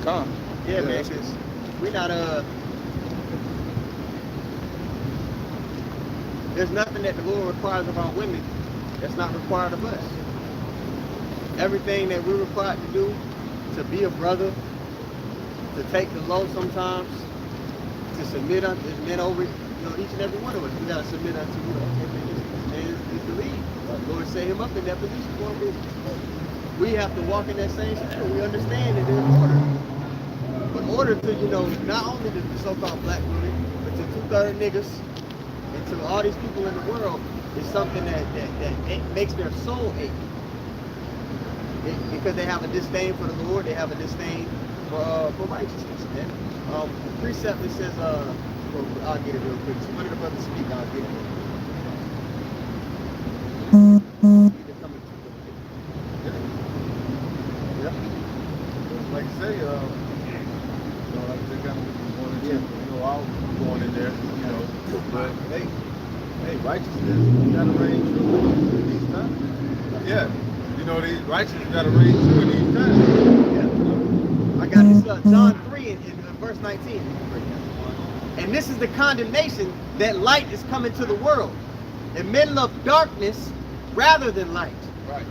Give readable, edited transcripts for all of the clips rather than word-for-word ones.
com. Yeah, man, because we not there's nothing that the Lord requires of our women that's not required of us. Everything that we're required to do, to be a brother, to take the low sometimes, to submit unto men over, each and every one of us, we gotta submit unto, is the lead. The Lord set him up in that position for a reason. We have to walk in that same spirit. We understand that there's order. But order to, not only the so-called black women, but to 2/3 niggas and to all these people in the world is something that makes their soul ache. Because they have a disdain for the Lord, they have a disdain for righteousness, man. The precept that says, I'll get it real quick. So one of the brothers speak, I'll get it. Like you say, like they kind of wanted to, I'll going in there, but hey, righteousness gotta reign true in these times. Yeah, the righteousness gotta reign true in these times. Yeah. I got this John 3 in verse 19. And this is the condemnation that light is coming to the world, and men love darkness rather than light. Right.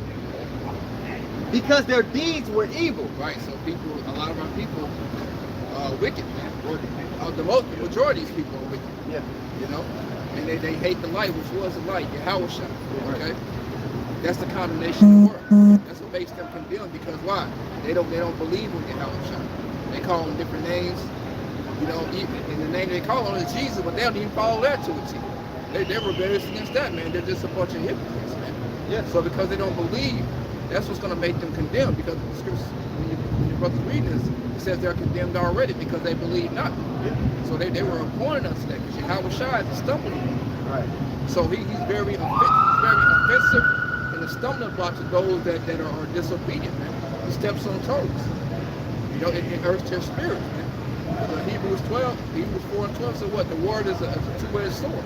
Because their deeds were evil. Right. So a lot of our people are wicked, man. The majority of these people are wicked. Yeah. And they hate the light, which was the light, Yahweh Shai. Okay. That's the condemnation of the world. That's what makes them condemned. Because why? They don't believe in Yahweh Shai. They call them different names. And the name they call on is Jesus, but they don't even follow that to a T. They're rebellious against that, man. They're just a bunch of hypocrites, man. Yeah. So because they don't believe, that's what's going to make them condemned. Because the scriptures, when your brother's reading this, it says they're condemned already because they believe not. Yeah. So they were appointed unto that. Because Yahweh Shai is a stumbling block. Right. So he's very offensive and a stumbling block to those that are disobedient, man. He steps on toes. It hurts their spirit, man. Hebrews 4 and 12 said what? The word is a two-edged sword.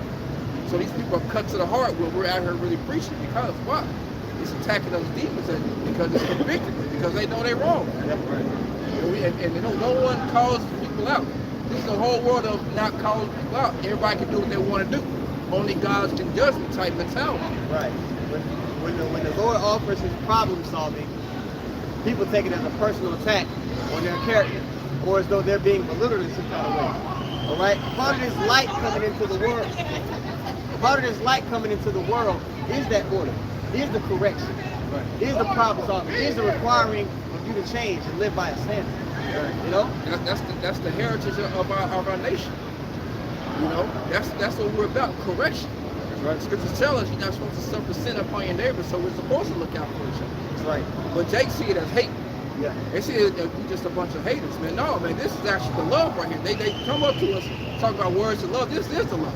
So these people are cut to the heart when we're out here really preaching. Because why? It's attacking those demons because it's convicting them, because they know they're wrong. And no one calls people out. This is the whole world of not calling people out. Everybody can do what they want to do. Only God's can judgment type mentality. Right. When the Lord offers his problem solving, people take it as a personal attack on their character, or as though they're being belittled in some kind of way. All right. Part of this light coming into the world. Part of this light coming into the world is that order. Is the correction. Right. Is the problem solving. Is the requiring of you to change and live by a standard. Right. That's the heritage of our nation. That's what we're about. Correction. Right. Scriptures tell us you're not supposed to suffer sin upon your neighbor, so we're supposed to look out for each other. That's right. But they see it as hate. Yeah. They see it as just a bunch of haters, man. No, man, this is actually the love right here. They come up to us, talk about words of love. This is the love.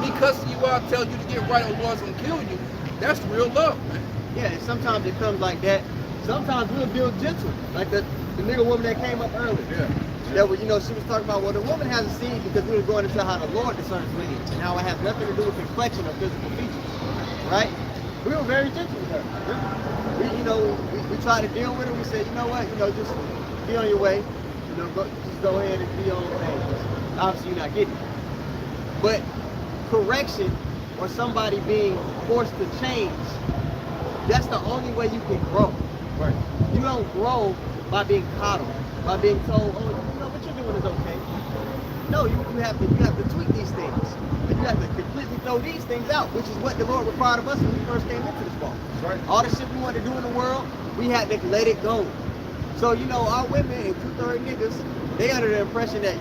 He cussing you out, tells you to get right, or Lord's gonna kill you. That's real love, man. Yeah, and sometimes it comes like that. Sometimes we'll build gentle, like the nigga woman that came up earlier. Yeah. That was, she was talking about, well, the woman has a seed because we were going into how the Lord discerns lineage and how it has nothing to do with complexion or physical features, right? We were very gentle with her. We tried to deal with her. We said, you know what, just be on your way. Just go ahead and be on your way. Obviously, you're not getting it. But correction or somebody being forced to change, that's the only way you can grow. Right. You don't grow by being coddled, by being told, oh, what you're doing is okay. No, you have to tweak these things. And you have to completely throw these things out, which is what the Lord required of us when we first came into this walk. Right. All the shit we wanted to do in the world, we had to let it go. So, our women and 2/3 niggas, they under the impression that,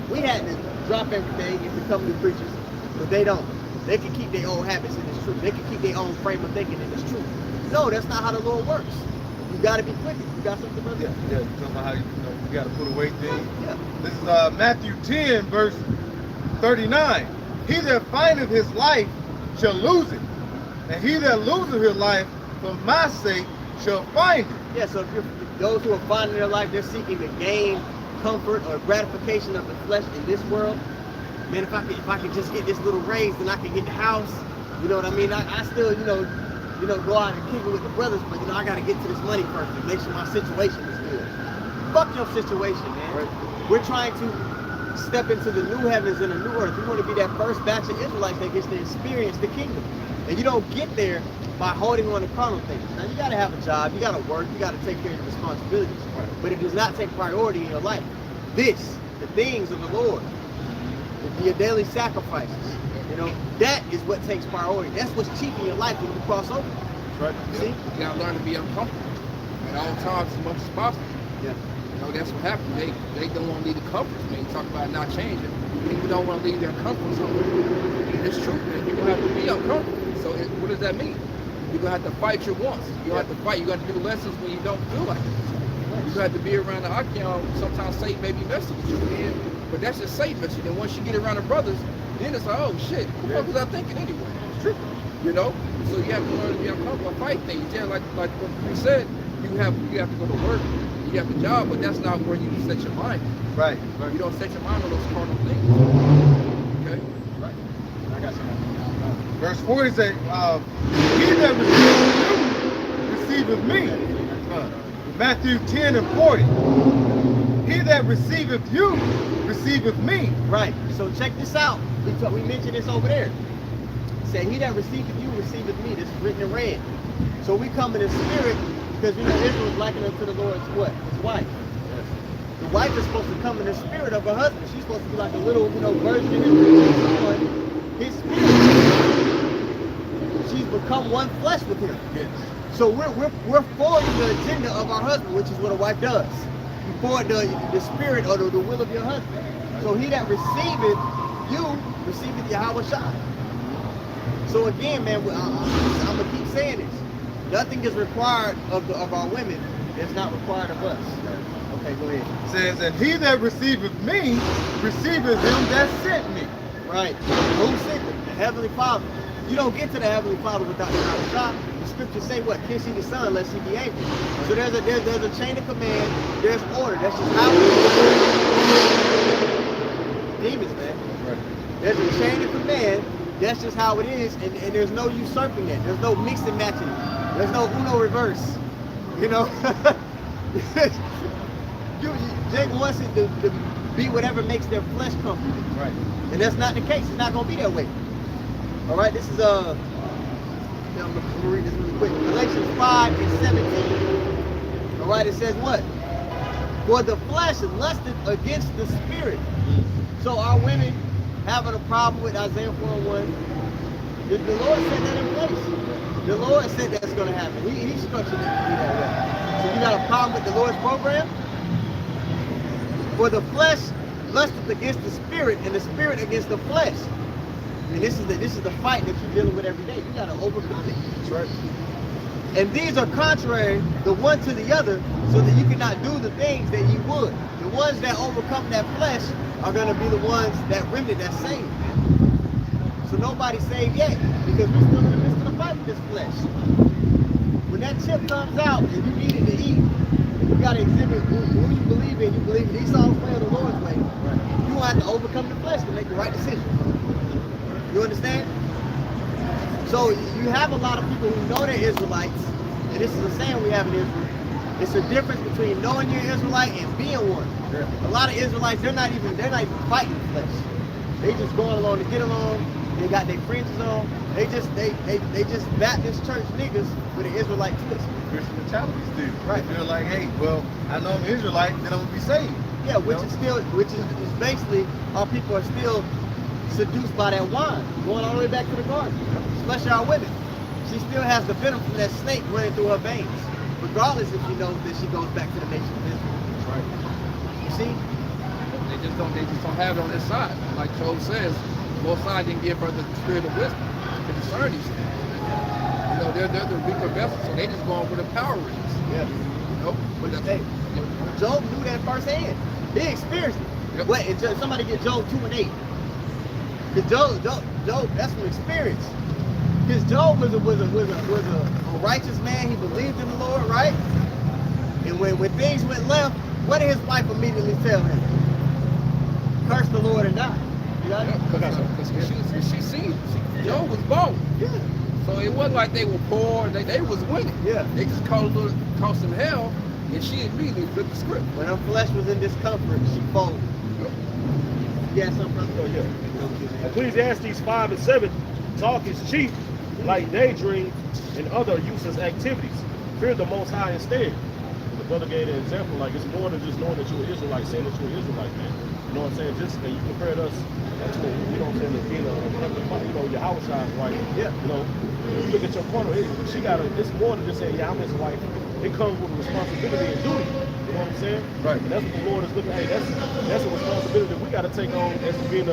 we had to drop everything and become new creatures. But they don't. They can keep their old habits and it's true. They can keep their own frame of thinking and it's true. No, that's not how the Lord works. You got to be quick. You got something, brother? Yeah. Talking about how you got to put away things. Yeah. This is Matthew 10, verse 39. He that findeth his life shall lose it, and he that loseth his life for my sake shall find it. Yeah, so if those who are finding their life, they're seeking to gain comfort or gratification of the flesh in this world. Man, if I could just get this little raise, then I can get the house. You know what I mean? I still, go out and kick it with the brothers, but I got to get to this money first and make sure my situation is good. fuck your situation, man. Right. We're trying to step into the new heavens and the new earth. We want to be that first batch of Israelites that gets to experience the kingdom. And you don't get there by holding on to carnal things. Now, you got to have a job, you got to work, you got to take care of your responsibilities. Right. But it does not take priority in your life. This, the things of the Lord, your daily sacrifices, you know, that is what takes priority. That's what's chief in your life when you cross over. Right. See? You gotta learn to be uncomfortable at all times as much as possible. Yeah. You know, that's what happens. They don't want to leave the comforts, man. You talk about not changing. People don't want to leave their comfort zone. And it's true, man. You're gonna have to be uncomfortable. So what does that mean? You're gonna have to fight your wants. You're gonna have to fight. You're gonna do lessons when you don't feel like it. You have to be around the Achion. Sometimes Satan may be messing with you, but that's just Satan messing. And once you get around the brothers, then it's like, oh shit, what was I thinking anyway? It's true, you know. So you have to learn to be uncomfortable and fight things. Yeah, like what we said, you have to go to work, you have a job, but that's not where you set your mind. Right. You don't set your mind on those carnal things. Okay. Right. I got you. Verse 40 says, he that receiveth me. Matthew 10 and 40. He that receiveth you receiveth me. Right. So check this out. We mentioned this over there. It said, he that receiveth you receiveth me. This is written in red. So we come in the spirit because you know Israel is likened unto the Lord's what? His wife. The wife is supposed to come in the spirit of her husband. She's supposed to be like a little, virgin and his spirit. She's become one flesh with him. Yes. So we're forwarding the agenda of our husband, which is what a wife does. You forward the spirit or the will of your husband. So he that receiveth you, receiveth Yahweh Shai. So again, man, I'm gonna keep saying this. Nothing is required of our women that's not required of us. Okay, go ahead. It says, and he that receiveth me receiveth him that sent me. Right. Who sent him? The Heavenly Father. You don't get to the Heavenly Father without Yahweh Shai. The scriptures say what? Can't see the Son unless he be angry. So there's a chain of command, there's order. That's just how it is. Demons, man. Right. There's a chain of command, that's just how it is, and there's no usurping that. There's no mix and matching. There's no Uno reverse. You know? Jake wants it to be whatever makes their flesh comfortable. Right. And that's not the case. It's not gonna be that way. All right, this is I'm gonna read this really quick. Galatians 5 and 17. All right, it says what? For the flesh is lusted against the spirit. So our women having a problem with Isaiah 4:1. The Lord said that in place. The Lord said that's gonna happen. He structured it to be that way. So you got a problem with the Lord's program? For the flesh lusteth against the spirit, and the spirit against the flesh. And this is the fight that you're dealing with every day. You gotta overcome it. That's right. And these are contrary the one to the other, so that you cannot do the things that you would. The ones that overcome that flesh are gonna be the ones that remnant that's saved. So nobody's saved yet, because we're still in the midst of the fight with this flesh. When that chip comes out and you need it to eat, you gotta exhibit who you believe in. You believe in Esau's way or the Lord's way. Right. You have to overcome the flesh to make the right decision. You understand? So you have a lot of people who know they're Israelites, and this is a saying we have in Israel. It's a difference between knowing you're an Israelite and being one. Yeah. A lot of Israelites, they're not even fighting the flesh. They just going along to get along. They got their fringes on. They just Baptist church niggas with an Israelite twist. Christian mentalities do. Right. They feel like, hey, well, I know I'm Israelite, then I'm gonna be saved. Yeah, which is basically our people are still seduced by that wine, going all the way back to the garden. Especially our women. She still has the venom from that snake running through her veins, regardless if she knows that she goes back to the nation of Israel. Right. You see? They just don't have it on their side. Like Job says, both sides didn't give her the spirit of wisdom to discern these things. You know, they're the weaker vessels, so they just going where the power is. Yeah. You know? But that's, Hey, Job knew that firsthand. He experienced it. Yep. Wait, somebody get Job 2 and 8. Because Job, that's from experience. Because Job was a righteous man. He believed in the Lord, right? And when things went left, what did his wife immediately tell him? Curse the Lord and die. You got it? because she seen Job was balling. Yeah. So it wasn't like they were poor, they was winning. Yeah. They just cost them hell, And she immediately flipped the script. When her flesh was in discomfort, she folded. Yeah, something brother. Oh, yeah. Ecclesiastes 5 and 7 talk is cheap, like daydreams and other useless activities. Fear the Most High instead. The brother gave an example, like it's more than just knowing that you're an Israelite, saying that you're an Israelite, man. You know what I'm saying? Just and you compared us to, you know what I'm saying, to being a heavenly father, you know, your house wife. Yeah. You know, you look at your partner, she got it's more than just saying, yeah, I'm his wife. It comes with a responsibility and duty. You know what I'm saying? Right. And that's what the Lord is looking at. Hey, that's a responsibility that we got to take on as being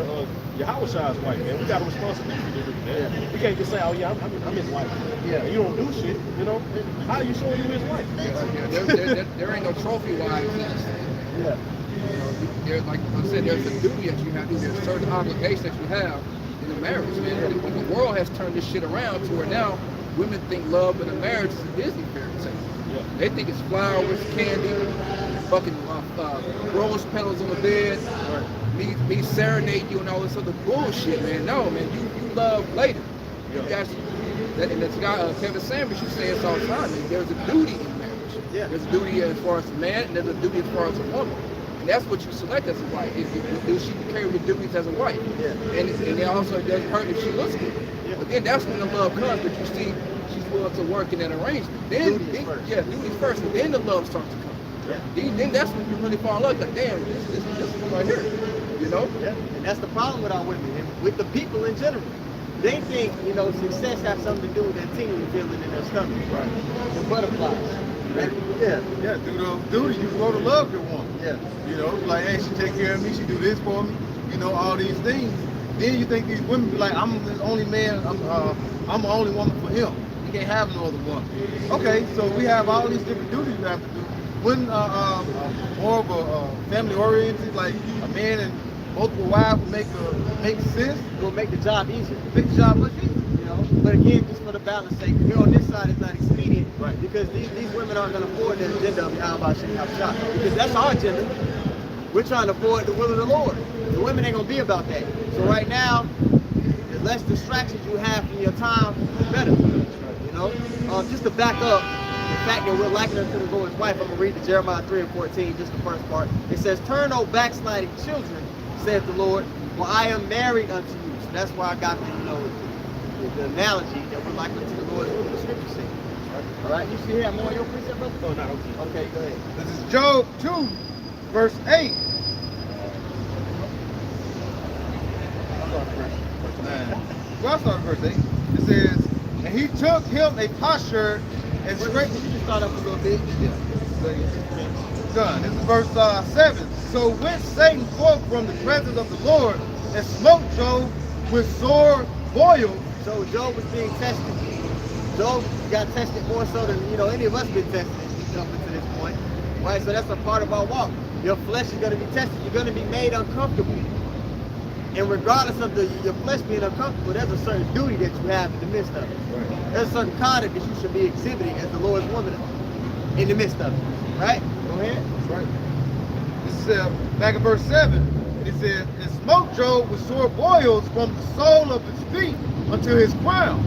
Yahweh's wife, man. We got a responsibility to do, man. Yeah. We can't just say, oh yeah, I'm his wife. Yeah. And you don't do shit, you know. How are you showing you his wife? There ain't no trophy wives. Yeah. There's, like I said, there's a duty that you have to do. There's certain obligations that you have in a marriage, man. And the world has turned this shit around to where now women think love in a marriage is a Disney fairy tale. Yeah. They think it's flowers, candy, fucking rose petals on the bed, me serenade you and all this other bullshit, man. No, man, you love later. Yeah. And this guy, Kevin Sanders, you say this all the time, man. There's a duty in marriage. Yeah. There's a duty as far as a man, and there's a duty as far as a woman. And that's what you select as a wife. Does she carry the duties as a wife? Yeah. And it also doesn't hurt if she looks good. Yeah. But then that's when the love comes, but you see she's willing to work in an arrangement. Then, Duties first. Yeah, duties first, and then the love starts to come. Yeah. Then that's when you really fall in love. Like, damn, this is right here. You know? Yeah. And that's the problem with our women and with the people in general. They think, you know, success has something to do with that tingling feeling in their stomach. Right. The butterflies. Yeah. Yeah, do the duty. You grow to love your woman. Yeah. You know, like, hey, she take care of me, she do this for me, you know, all these things. Then you think these women be like, I'm the only man, I'm the only woman for him. You can't have no other woman. Okay, so we have all these different duties you have to do. When more of a family oriented, like a man and multiple wives would make sense. It will make the job easier. Make the job much easier. You know, but again, just for the balance sake, here on this side it's not expedient, Right. Because these women aren't going to afford the agenda of how about shit, shop, because that's our agenda. We're trying to afford the will of the Lord. The women ain't going to be about that. So right now, the less distractions you have from your time, the better. You know, just to back up the fact that we're liking her to the Lord's wife, I'm going to read the Jeremiah 3 and 14, just the first part. It says, "Turn, O backsliding children, saith the Lord, for I am married unto you." So that's why I got the, you know, the analogy that we're like unto the Lord's will, the scripture says. All right, you see here more on your precept, brother? Oh, no, okay. Okay, go ahead. This is Job 2, verse 8. Well, I'll start at verse 8. It says, "And he took him a potsherd and scraped." You just start up a little bit. Yeah. Done. This is verse 7. "So went Satan forth from the presence of the Lord and smote Job with sore boils." So Job was being tested. Job got tested more so than, you know, any of us been tested up to this point. Right? So that's a part of our walk. Your flesh is going to be tested. You're going to be made uncomfortable. And regardless of your flesh being uncomfortable, there's a certain duty that you have in the midst of it. Right. There's a certain conduct that you should be exhibiting as the Lord's woman in the midst of it. Right? Go ahead. That's right. This is back in verse 7. And it says, "And smote Job with sore boils from the sole of his feet unto his crown.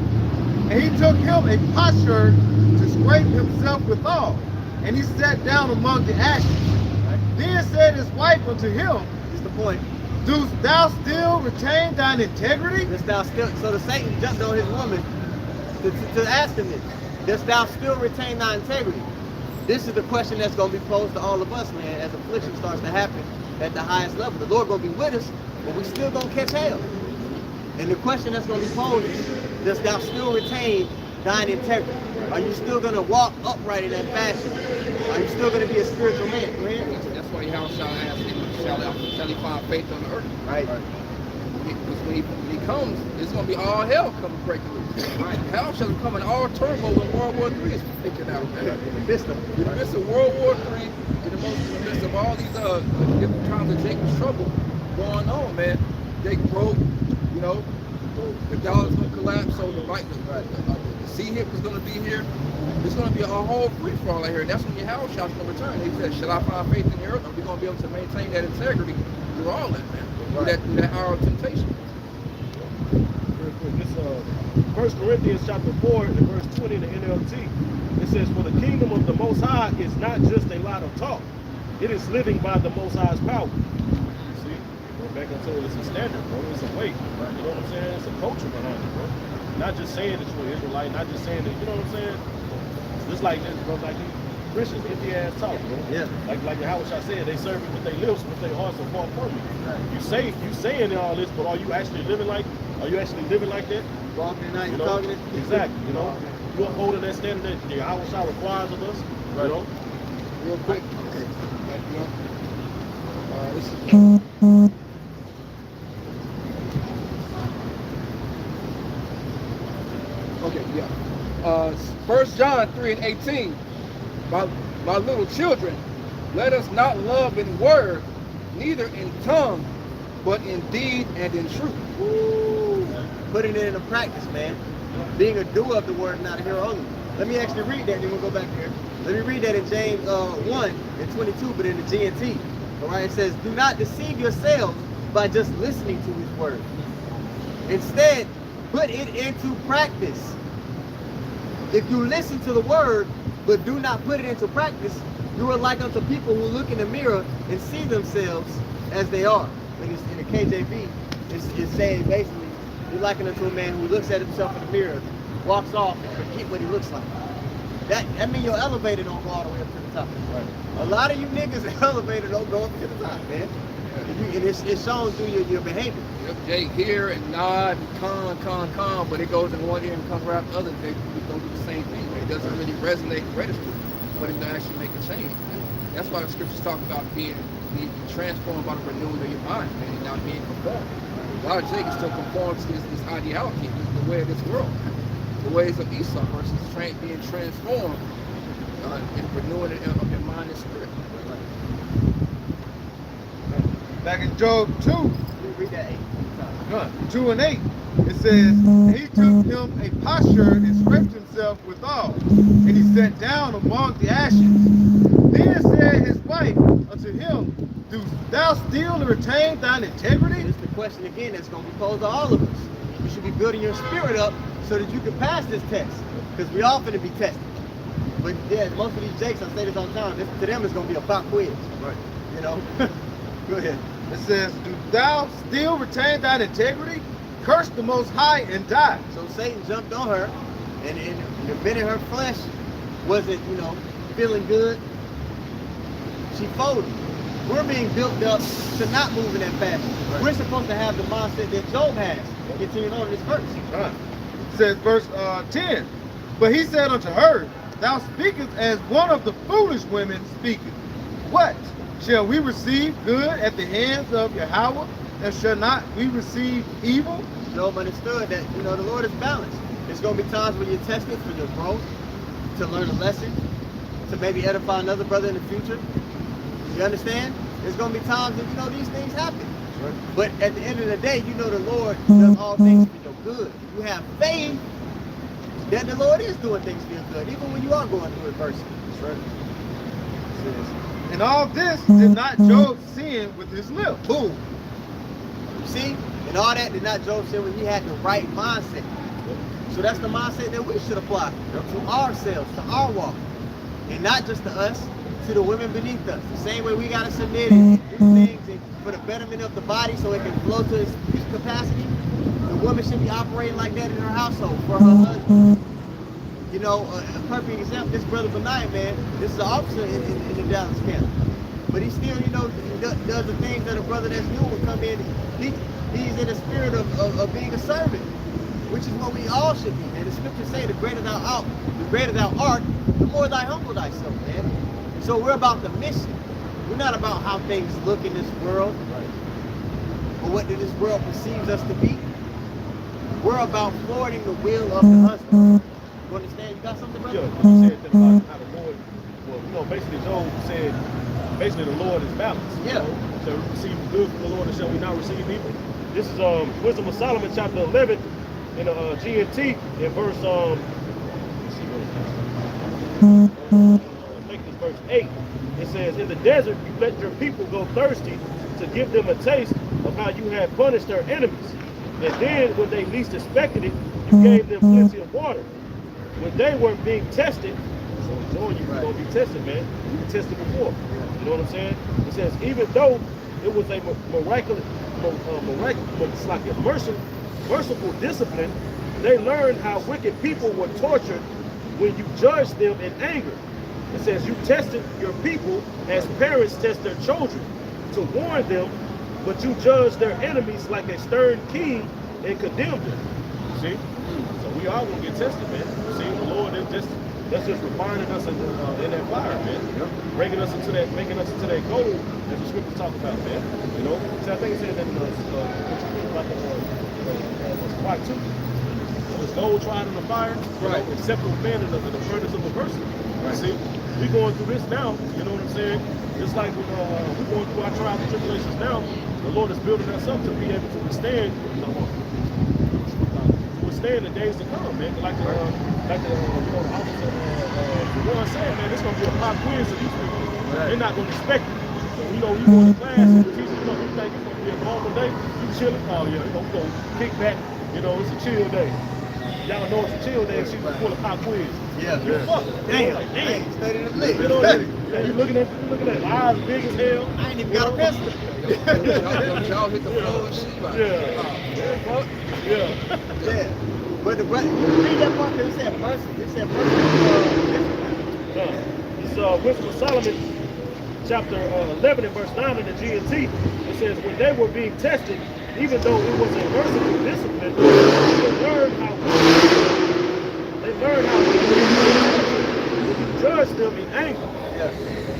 And he took him a potsherd to scrape himself withal. And he sat down among the ashes. Right? Then said his wife unto him, That's the point. Dost thou still retain thine integrity?" Dost thou still, so the Satan jumped on his woman to ask him this. Dost thou still retain thy integrity? This is the question that's going to be posed to all of us, man, as affliction starts to happen at the highest level. The Lord going to be with us, but we still going to catch hell. And the question that's going to be posed is, dost thou still retain thine integrity? Are you still going to walk upright in that fashion? Are you still going to be a spiritual man? Go ahead. That's why Yahweh shall ask him, shall he find faith on the earth? Right. Because when he comes, it's going to be all hell coming breaking loose. Right? Hell shall come in all turmoil when World War III is picking out. Man. In the midst of it. In the midst of World War III, in the midst of all these different times of Jacob's trouble going on, man. Jake broke, you know, the dollar's going to collapse, so the sea hip is going to be here. It's going to be a whole free-for-all out here. And that's when your house shall return. He said, shall I find faith in the earth? Are we going to be able to maintain that integrity through all that, man? Through that hour of temptation. Real quick, this 1 Corinthians chapter 4 and verse 20 in the NLT, it says, for the kingdom of the Most High is not just a lot of talk. It is living by the Most High's power. See, going back into it, it's a standard, bro. It's a way. Right? You know what I'm saying? It's a culture behind it, bro. Not just saying that you're an Israelite, not just saying that, you know what I'm saying? Just like this, bro, like these Christians, empty ass talk, bro. Yeah. Like how I said, they serve it with their lips, but their hearts are far from it. You saying all this, but are you actually living like that? Walking at night, You know, talking it. exactly. You know, you upholding that standard that the Yahweh requires of us. Right. You know, Real quick. Okay. You know, this is okay, yeah. 1 John 3 and 18. My little children, let us not love in word, neither in tongue, but in deed and in truth. Woo. Putting it into practice, man. Being a doer of the word, not a hearer only. Let me actually read that, then we'll go back here. Let me read that in James 1 and 22, but in the GNT. All right, it says, do not deceive yourselves by just listening to his word. Instead, put it into practice. If you listen to the word, but do not put it into practice, you are like unto people who look in the mirror and see themselves as they are. In the KJV, it's saying basically, you're likened unto a man who looks at himself in the mirror, walks off, and forget what he looks like. That means your elevator don't go all the way up to the top. right? A lot of you niggas, the elevator don't go up to the top, man. And it's shown through your behavior. Yep, Jay hear and nod and con, but it goes in one ear and comes right the other. They don't do the same thing. It doesn't really resonate and register, but it doesn't actually make a change. That's why the scriptures talk about being transformed by the renewing of your mind, and not being conformed. A lot of Jake still conforms to this ideology, the way of this world, the ways of Esau versus being transformed and renewing of your mind and spirit. Back in Job 2, Let me read that 8 2 and 8, it says, he took him a posture and scraped himself withal, and he sat down among the ashes. Then said his wife unto him, do thou still retain thine integrity? It's the question again that's going to be posed to all of us. You should be building your spirit up so that you can pass this test, because we all finna be tested. But yeah, most of these jakes, I say this all the time, to them it's going to be a pop quiz. Right. You know? Go ahead. It says, do thou still retain thine integrity? Curse the Most High and die. So Satan jumped on her, and the minute her flesh wasn't, feeling good, she folded. We're being built up to not move in that fashion. Right. We're supposed to have the mindset that Job has. Continuing on in this verse. It says, verse 10, but he said unto her, thou speakest as one of the foolish women speaketh. What? Shall we receive good at the hands of Yahweh, and shall not we receive evil? Job understood that, the Lord is balanced. There's going to be times when you're tested for your growth, to learn a lesson, to maybe edify another brother in the future. You understand? There's going to be times that, these things happen. Right. But at the end of the day, the Lord does all things for your good. You have faith that the Lord is doing things for your good, even when you are going through adversity. That's right. It says, and all this did not Job sin with his lips. Boom. You see? And all that did not Job sin when he had the right mindset. So that's the mindset that we should apply to ourselves, to our walk. And not just to us, to the women beneath us. The same way we got to submit and do things and for the betterment of the body so it can flow to its peak capacity. The woman should be operating like that in her household for her husband. A perfect example, this brother Benaiah, man, this is an officer in the Dallas camp. But he still, does the things that a brother that's new will come in. He's in the spirit of being a servant, which is what we all should be. And the scriptures say, the greater thou art, the more thy humble thyself, man. So we're about the mission. We're not about how things look in this world, or what this world perceives us to be. We're about forwarding the will of the husband. You understand? You got something, brother? Yeah, you said that about how the Lord, basically Job said, the Lord is balanced. Yeah. Shall we receive good from the Lord, and shall we not receive evil? This is Wisdom of Solomon, chapter 11, in GNT, in verse, let's see what it is. I think it's verse 8. It says, in the desert, you let your people go thirsty to give them a taste of how you have punished their enemies. And then, when they least expected it, you you gave them plenty of water. When they were being tested, so showing you, you're going to be tested, man. You were tested before. You know what I'm saying? It says, even though it was a it's like a merciful discipline, they learned how wicked people were tortured when you judged them in anger. It says, you tested your people as parents test their children to warn them, but you judged their enemies like a stern king and condemned them. See? So we all gonna get tested, man. See, the Lord is that's just refining us in that fire, man. Making us into that goal as the scriptures talk about, man. You know? See, I think it says that part 2. It's gold tried in the fire, right? Acceptable man in the furnace of adversity. Right. See, we going through this now, you know what I'm saying? Just like we're going through our trials and tribulations now, the Lord is building us up to be able to withstand the days to come, man. Like the officer, the one said, man, this gonna be a pop quiz of these people. Right. They're not gonna expect it. So, you know, you go to class and the teacher, you think it's gonna be a normal day, you chilling, oh yeah, you know, kick back, you know, it's a chill day. Y'all know it's a chill day, she's full of pop quiz. Yeah. You fuck. Damn. Like, damn. Study the list. You know, you looking at eyes big as hell. I ain't even got a pistol. Y'all hit the floor and shit. Like, Yeah. But the read that part because it said mercy. It said mercy. It's Wisdom of Solomon, chapter 11 and verse 9 in the GNT. It says, when they were being tested, even though it was a merciful discipline, they learned how to judge them in anger. Yeah.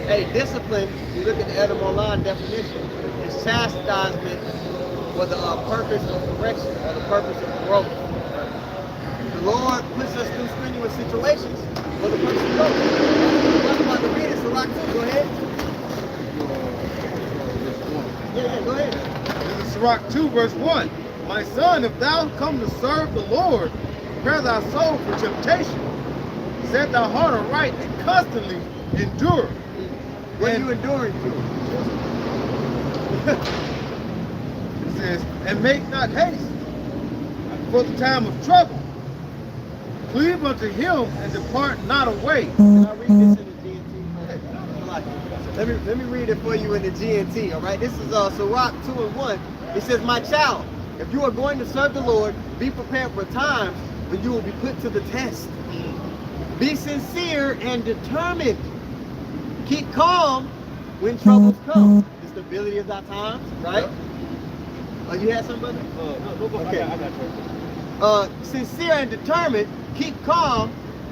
Hey, discipline, you look at the etymological definition, is chastisement for the purpose of correction or the purpose of growth. The Lord puts us through strenuous situations for the purpose of growth. I'm about to read it, so rock too. Go ahead. Yeah, go ahead. This is Sirach 2, verse 1. My son, if thou come to serve the Lord, prepare thy soul for temptation. Set thy heart aright and constantly endure. What are you enduring to? It says, and make not haste for the time of trouble. Cleave unto him and depart not away. Can I read this in the GNT? Let me read it for you in the GNT, all right? This is Sirach 2 and 1. It says, my child, if you are going to serve the Lord, be prepared for times when you will be put to the test. Be sincere and determined. Keep calm when troubles come. The stability of thy times, right? Oh, you had somebody? No, go okay. I got you. Sincere and determined, keep calm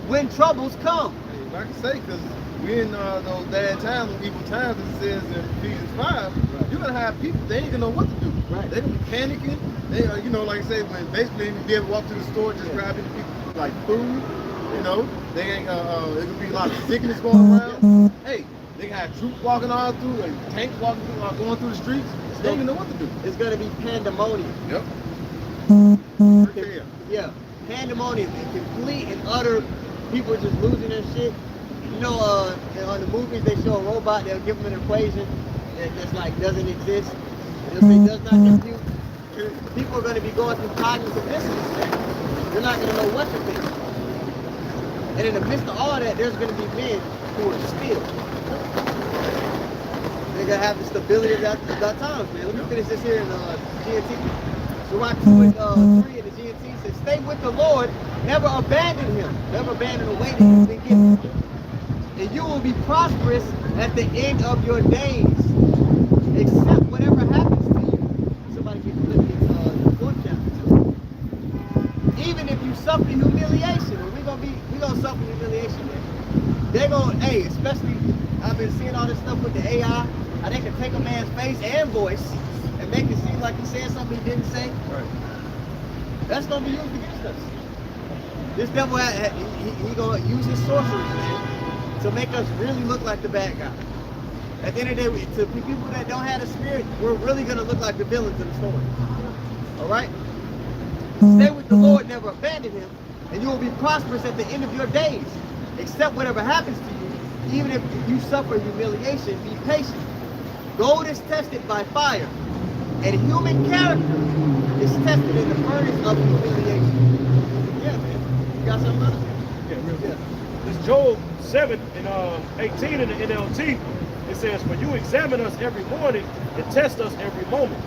when troubles come. Hey, I can say, because we're in those bad times, evil times, as it says in Ephesians 5, you're going to have people, they ain't going to know what to do. Right. They're going to be panicking. They, you know, like I say, when basically you be able to walk to the store, just grabbing people like food, you know, they ain't, it could be a lot of sickness going around. Hey, they can have troops walking all through, and tanks walking through, going through the streets. They don't even know what to do. It's going to be pandemonium. Yep. Yeah, pandemonium, complete and utter. People just losing their shit. You know, on the movies they show a robot, they'll give them an equation that just like doesn't exist. They'll say does not compute. People are going to be going through cognitive dissonance. They're not going to know what to think. And in the midst of all that, there's going to be men who are still. They're going to have the stability of that times, man. Let me finish this here in GNT. Sirach 2 and 3 in the GNT says, stay with the Lord, never abandon him. Never abandon the way that he's been given. And you will be prosperous at the end of your days. Except whatever happens to you. Somebody get Philippians 4th chapter 2. Even if you suffer humiliation, and we're gonna suffer humiliation, man. They're gonna, hey, especially I've been seeing all this stuff with the AI, how they can take a man's face and voice and make it seem like he said something he didn't say. Right. That's gonna be used against us. This devil, he gonna use his sorcery, man, to make us really look like the bad guy. At the end of the day, to people that don't have the spirit, we're really gonna look like the villains of the story. All right? Stay with the Lord, never abandon him, and you will be prosperous at the end of your days. Accept whatever happens to you, even if you suffer humiliation, be patient. Gold is tested by fire, and human character It's tested in the furnace of humiliation. Yeah, man. You got something else? Yeah, real good. Yeah. This Job 7 and 18 in the NLT, it says, "For you examine us every morning and test us every moment."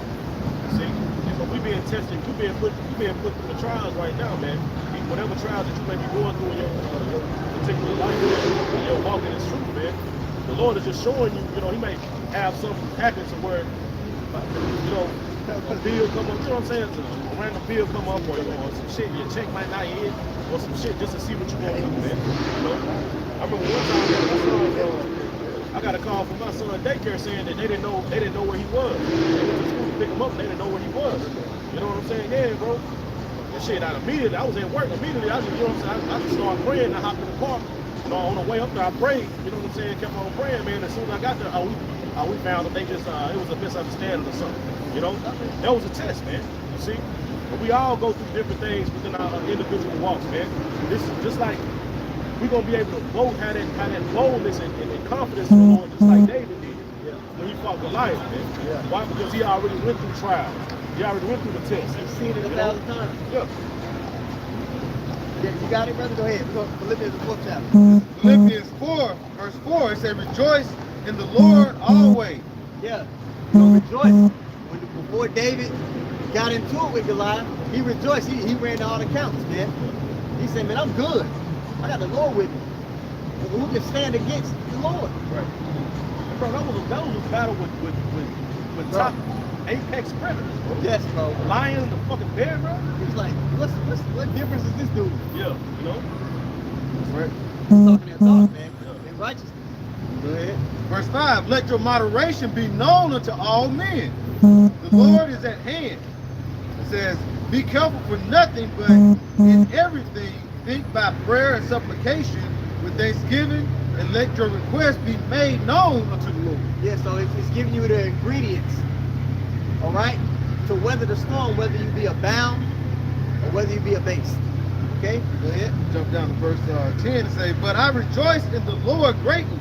See, and when we being tested, you being put through the trials right now, man. Whatever trials that you may be going through in your particular life, when you're walking in truth, man. The Lord is just showing you, He may have something happen to where, a bill come up, you know what I'm saying? A random bill come up, or some shit, your check might not hit, or some shit just to see what you want to do, man. I remember one time that my son, I got a call from my son daycare saying that they didn't know where he was. They went to school to pick him up, and they didn't know where he was. You know what I'm saying? Yeah, bro. And shit, I was at work immediately. I just, I just started praying. I hopped in the car. On the way up there, I prayed. You know what I'm saying? Kept on praying, man. As soon as I got there, we found that they just, it was a misunderstanding or something. That was a test, man. You see? But we all go through different things within our individual walks, man. This is just like we're gonna be able to have that boldness and confidence in the Lord, just like David did when he fought Goliath, man. Yeah. Why? Because he already went through trials. He already went through the test. You've seen it 1,000 times. Yeah. Yeah, you got it, brother? Go ahead. Go Philippians, the 4th chapter. Philippians 4, verse 4, it says, "Rejoice in the Lord always." Yeah. Rejoice. Before David got into it with Goliath, he rejoiced. He ran all the counts, man. He said, man, I'm good. I got the Lord with me. Who can stand against the Lord? Right. Bro, that was a battle with top apex predators, bro. Yes, bro. Lion, the fucking bear, bro. He's like, what difference is this dude? Yeah, Right. Talking that talk, man. In righteousness. Go ahead. Verse 5, "Let your moderation be known unto all men. The Lord is at hand." It says, "Be careful for nothing, but in everything think by prayer and supplication with thanksgiving, and let your requests be made known unto the Lord." Yeah, so it's giving you the ingredients, all right, to weather the storm, whether you be abound or whether you be abased. Okay, go ahead. Jump down to verse 10 and say, "But I rejoice in the Lord greatly,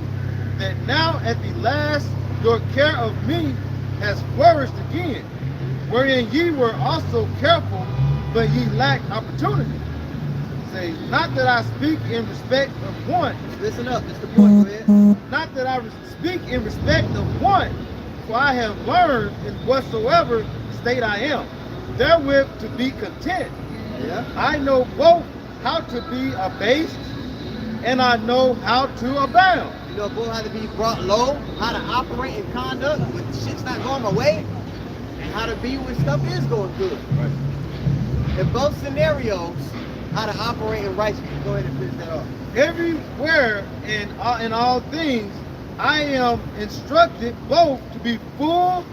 that now at the last your care of me has flourished again, wherein ye were also careful, but ye lacked opportunity. Say, not that I speak in respect of one." Listen up, that's the point. Go ahead. "Not that I speak in respect of one, for I have learned in whatsoever state I am, therewith to be content. Yeah. I know both how to be abased, and I know how to abound." You know both how to be brought low, how to operate in conduct when shit's not going my way, and how to be when stuff is going good. Right. In both scenarios, how to operate in righteousness. Go ahead and finish that off. "Everywhere and in all things, I am instructed both to be full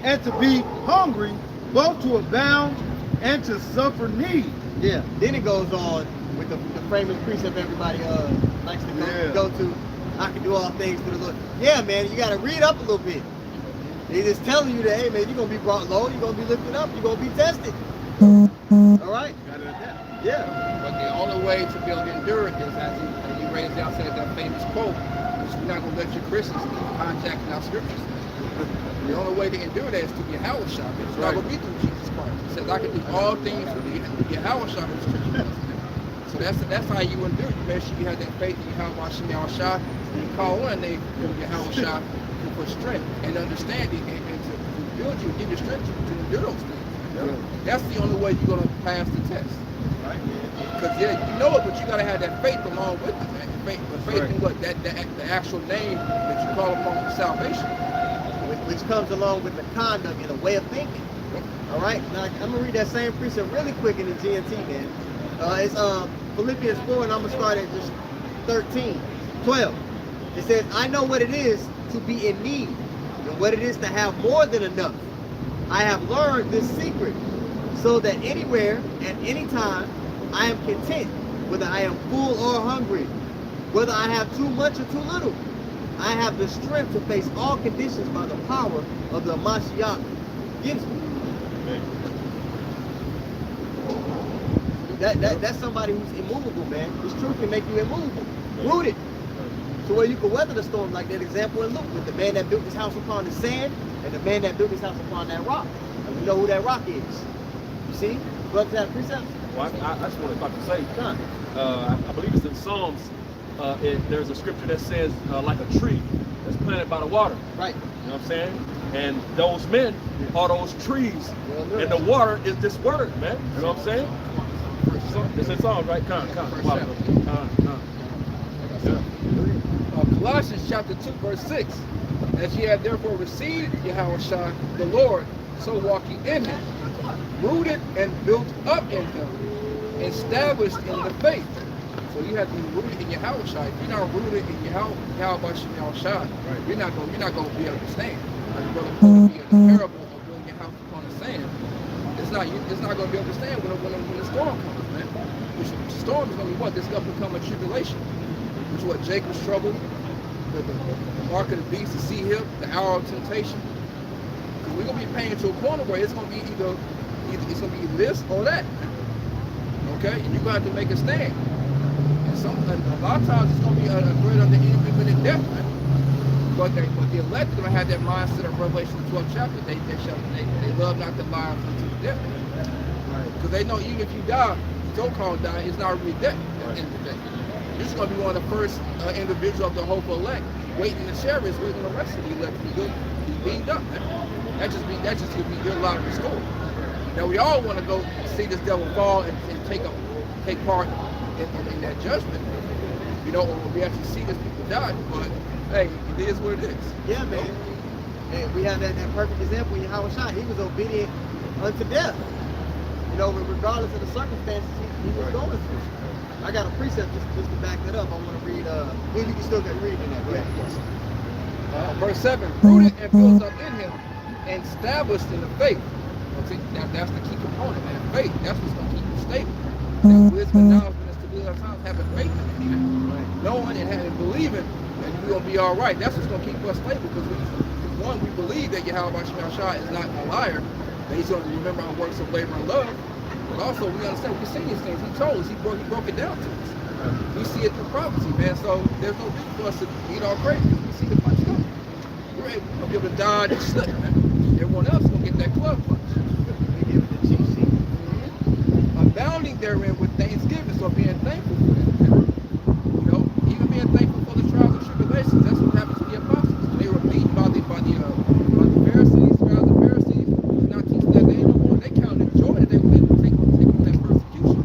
and to be hungry, both to abound and to suffer need." Yeah. Then it goes on with the famous precept everybody likes to go to. I can do all things through the Lord. Yeah, man, you got to read up a little bit. They just telling you that, hey, man, you're going to be brought low, you're going to be lifted up, you're going to be tested. All right? Got it at that. Yeah. But the only way to be able to endure it is, as he raised out, said that famous quote, is we're not going to let you Christians contact our scriptures. The only way to endure that is to be Yahweh Shah. It's not going to be through Jesus Christ. He says, "I can do all things through Yahweh Shah." So that's how you endure. You make sure you have that faith in Yahweh Shah. You call on the name of Yahweh Shah for strength and understanding and to build you, give you strength to endure those things. Yeah. That's the only way you're going to pass the test. Right. Because you know it, but you got to have that faith along with it, man. Faith in what? The actual name that you call upon for salvation. Which comes along with the conduct and the way of thinking. All right? Now, I'm going to read that same precept really quick in the GNT, man. It's Philippians 4, and I'm going to start at just 12. It says, "I know what it is to be in need, and what it is to have more than enough. I have learned this secret, so that anywhere, at any time, I am content, whether I am full or hungry, whether I have too much or too little. I have the strength to face all conditions by the power of the Mashiach gives me." That's somebody who's immovable, man. This truth can make you immovable, rooted, to where you can weather the storm, like that example in Luke with the man that built his house upon the sand and the man that built his house upon that rock. And you know who that rock is. You see? Brothers have precepts. Well, I just wanted to say, Done. I believe it's in Psalms. There's a scripture that says, like a tree that's planted by the water. Right. You know what I'm saying? And those men are those trees, Well, and the water is this word, man. You know what I'm saying? It's in Psalms, right? Colossians chapter 2, verse 6. As ye have therefore received Yahushua the Lord, so walk ye in him, rooted and built up in him, established in the faith. So you have to be rooted in Yahushua. If you're not rooted in Yahushua, you're not going to be able to stand. Like Brother Paul be in the parable of building your house upon the sand. It's not going to be able to stand when the storm comes, man. The storm is going to be what? This is going to become a tribulation. Which is what Jacob's trouble, the mark of the beast, the sea hip, the hour of temptation. Because we're going to be paying to a corner where it's going to be either it's going to be this or that. Okay? And you're going to have to make a stand. And a lot of times it's going to be a threat of the enemy in death, man. But the elect are going to have that mindset of Revelation 12 chapter. They love not the lives unto the death. Because they know even if you die, so-called die, it's not really death at the end of the day. This is going to be one of the first individuals of the hopeful elect waiting in the chariots, waiting the rest of the elect to be beamed up. Man. That just could be your lot of the story. Now we all want to go see this devil fall and take part in that judgment, you know, or we actually see these people die. But hey, it is what it is. Yeah, man. And we have that perfect example in Yahushua. He was obedient unto death. You know, regardless of the circumstances he was going through. I got a precept just to back that up. I want to read, you can still get reading that, right? Yes. Verse 7, rooted and built up in him, and established in the faith. Okay, now that's the key component, man. Faith, that's what's going to keep you stable. That wisdom, knowledge, and stability of times, having faith in it, man. Right. Knowing and believing that you're going to be all right. That's what's going to keep us stable, because we believe that Yahweh Shah is not a liar, that he's going to remember our works of labor and love. But also, we understand, we see these things. He told us, he broke it down to us. We see it through prophecy, man. So there's no reason for us to eat all crazy, because we see the punch coming. We're able to be able to dodge and slip, man. Everyone else is going to get that club punch. We give it the cheat sheet. Abounding therein with thanksgiving, so being thankful for that. You know, even being thankful for the trials and tribulations. That's what happened to the apostles. They were beaten by the Pharisees, trials of Pharisees, not teaching that they no more. They counted it joy that they were able to take on that persecution.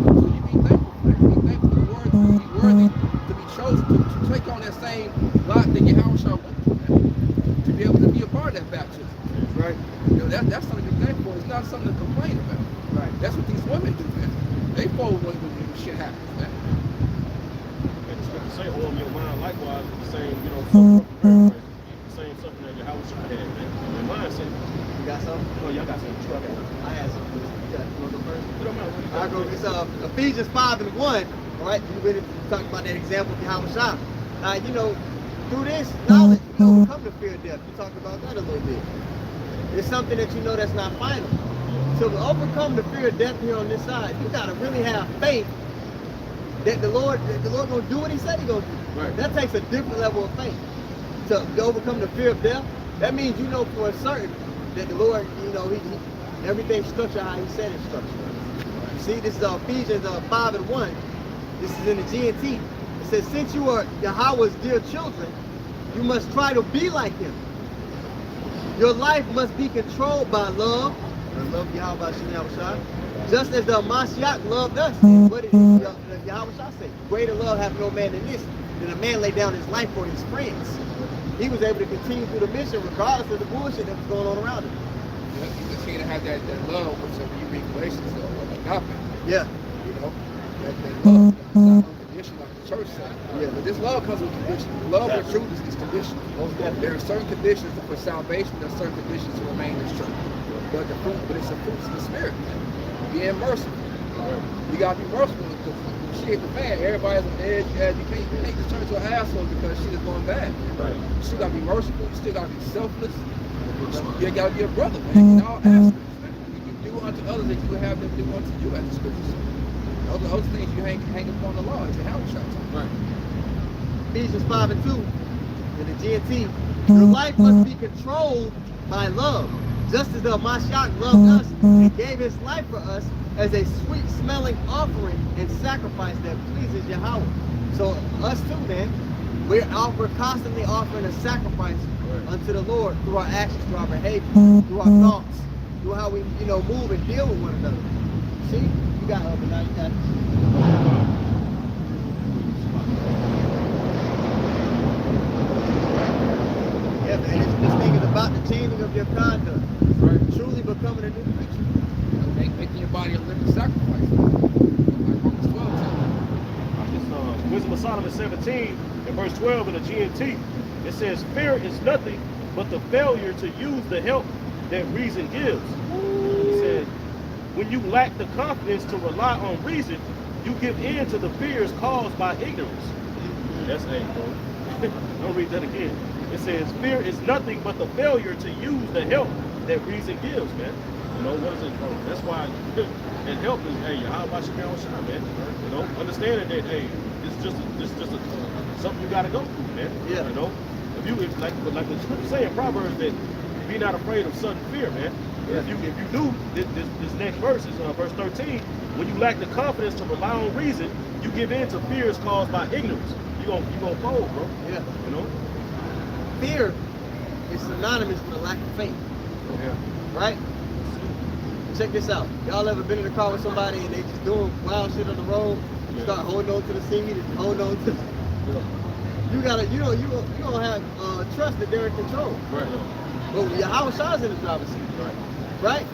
So you be thankful for that. Be thankful for the word to be worthy, to be chosen, to take on that same lot that Yahushua went through, man. To be able to be a part of that baptism. Right. You know, that's something to be thankful for. It's not something to complain about. Right. That's what these women do, man. They fold when shit happens, man. And the scripture say, oil your mind likewise with the same, you know, something the same something that your house had, man. Your mindset. You got something? Oh, y'all got something. I had something. You want to go first? It don't matter. I go this Ephesians 5:1. All right, you ready to talk about that example of Yahushua? You know, through this knowledge, we overcome the fear of death. You talked about that a little bit. It's something that you know that's not final. So to overcome the fear of death here on this side, you gotta really have faith that the Lord gonna do what He said He gonna do. Right. That takes a different level of faith to overcome the fear of death. That means you know for certain that the Lord, you know, He everything's structured how He said it's structured. You see, this is Ephesians 5:1. This is in the GNT. It says, since you are Yahweh's dear children, you must try to be like Him. Your life must be controlled by love. I love Yahweh Shah. Just as the Mashiach loved us. What did Yahweh Shah say? Greater love hath no man than this, than a man lay down his life for his friends. He was able to continue through the mission regardless of the bullshit that was going on around him. You continue to have that love, which you read Galatians of agape. Yeah. You know, that love is not unconditional like the church said. Yeah. But this love comes with conditions. Love or truth is conditional. There are certain conditions for salvation, there are certain conditions to remain in this church. But it's a fruit of the spirit, man. Being merciful. You gotta be merciful, because when she hit the fan, everybody's on the edge. You can't just turn to an asshole because shit is going bad. Right. You still gotta be merciful, you still gotta be selfless. You gotta be a brother, man. In all aspects, man. You do unto others that you would have them do unto you, as the scripture says. Those things you hang upon the law, it's a hell shot. Right. Ephesians 5:2 in the GNT. Your life must be controlled by love. Just as the Mashiach loved us and gave his life for us as a sweet smelling offering and sacrifice that pleases Yahweh. So us too, man, we're constantly offering a sacrifice unto the Lord through our actions, through our behavior, through our thoughts, through how we, move and deal with one another. See, you got up and now you got Yeah, man, this thing is about the changing of your conduct. Right. Truly becoming a new creature. Making your body a living sacrifice. Like Romans 12 tells This Wisdom of Solomon 17 and verse 12 in the GNT, it says, fear is nothing but the failure to use the help that reason gives. He said, when you lack the confidence to rely on reason, you give in to the fears caused by ignorance. That's A, bro. Don't read that again. It says, fear is nothing but the failure to use the help that reason gives, man. What is it, bro? That's why, and help is, hey, how about your shine, man? Understanding that, hey, this is just something you gotta go through, man. Yeah. If like the scripture say in Proverbs that be not afraid of sudden fear, man. Yeah. If you do, this next verse is verse 13. When you lack the confidence to rely on reason, you give in to fears caused by ignorance. You gonna fold, bro. Yeah. Fear is synonymous with a lack of faith. Yeah. Right? Check this out. Y'all ever been in the car with somebody and they just doing wild shit on the road? You start holding on to the seat and hold on to you don't have trust that they're in control. Right. But Yahweh Shah's in the driver's seat. Right?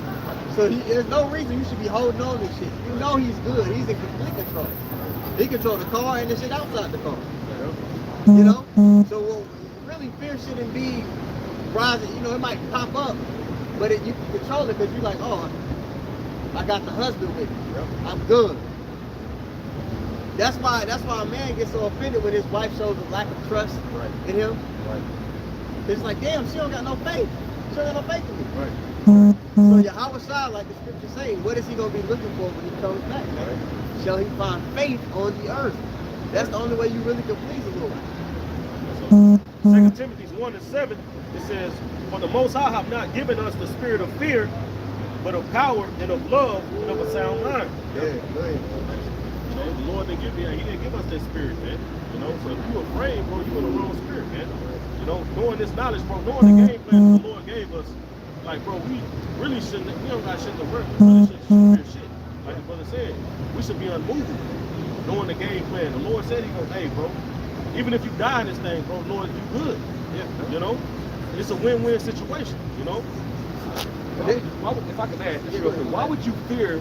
So there's no reason you should be holding on to shit. You know he's good. He's in complete control. He controls the car and the shit outside the car. So really fear shouldn't be rising. It might pop up, but you can control it because you're like, oh, I got the husband with me. I'm good. That's why a man gets so offended when his wife shows a lack of trust in him. Right. It's like, damn, she don't got no faith. She don't got no faith in me. Right. So Yahweh Shah, like the scripture say, what is he gonna be looking for when he comes back? Right. Shall he find faith on the earth? That's the only way you really can please the Lord. 2 Timothy 1:7, it says, for the Most High have not given us the spirit of fear, but of power and of love and of a sound mind. Yeah, go ahead. The Lord didn't he didn't give us that spirit, man. So if you're afraid, bro, you're in the wrong spirit, man. Knowing this knowledge, bro, knowing the game plan the Lord gave us, like, bro, we really shouldn't, we don't got shit to work. We really shouldn't fear shit. Like the brother said, we should be unmovable, knowing the game plan. The Lord said, he goes, hey, bro, even if you die in this thing, bro, Lord, you good. Yeah. It's a win-win situation, If I can add this real quick, why would you fear,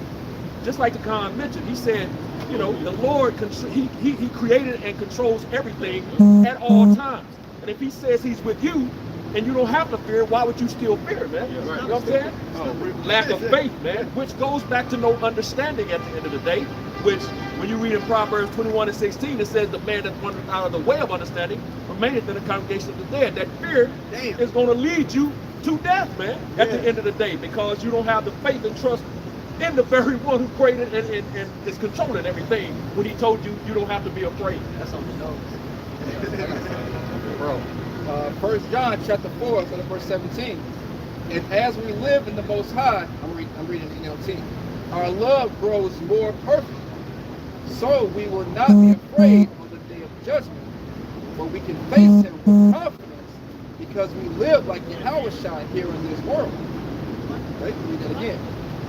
just like the Khan mentioned, he said, the Lord, he created and controls everything at all times. And if he says he's with you, and you don't have to fear, why would you still fear, man? Yeah, right. You know what I'm saying? Lack of faith, man, which goes back to no understanding at the end of the day, which when you read in Proverbs 21:16, it says the man that wandered out of the way of understanding remaineth in the congregation of the dead. That fear is going to lead you to death, man, at the end of the day, because you don't have the faith and trust in the very one who created and is controlling everything when he told you you don't have to be afraid. That's on the nose. Bro. 1 John chapter 4, verse 17. And as we live in the Most High, I'm reading NLT, our love grows more perfect. So we will not be afraid on the day of judgment, but we can face him with confidence because we live like Yahweh Shai here in this world. Right? Read that again.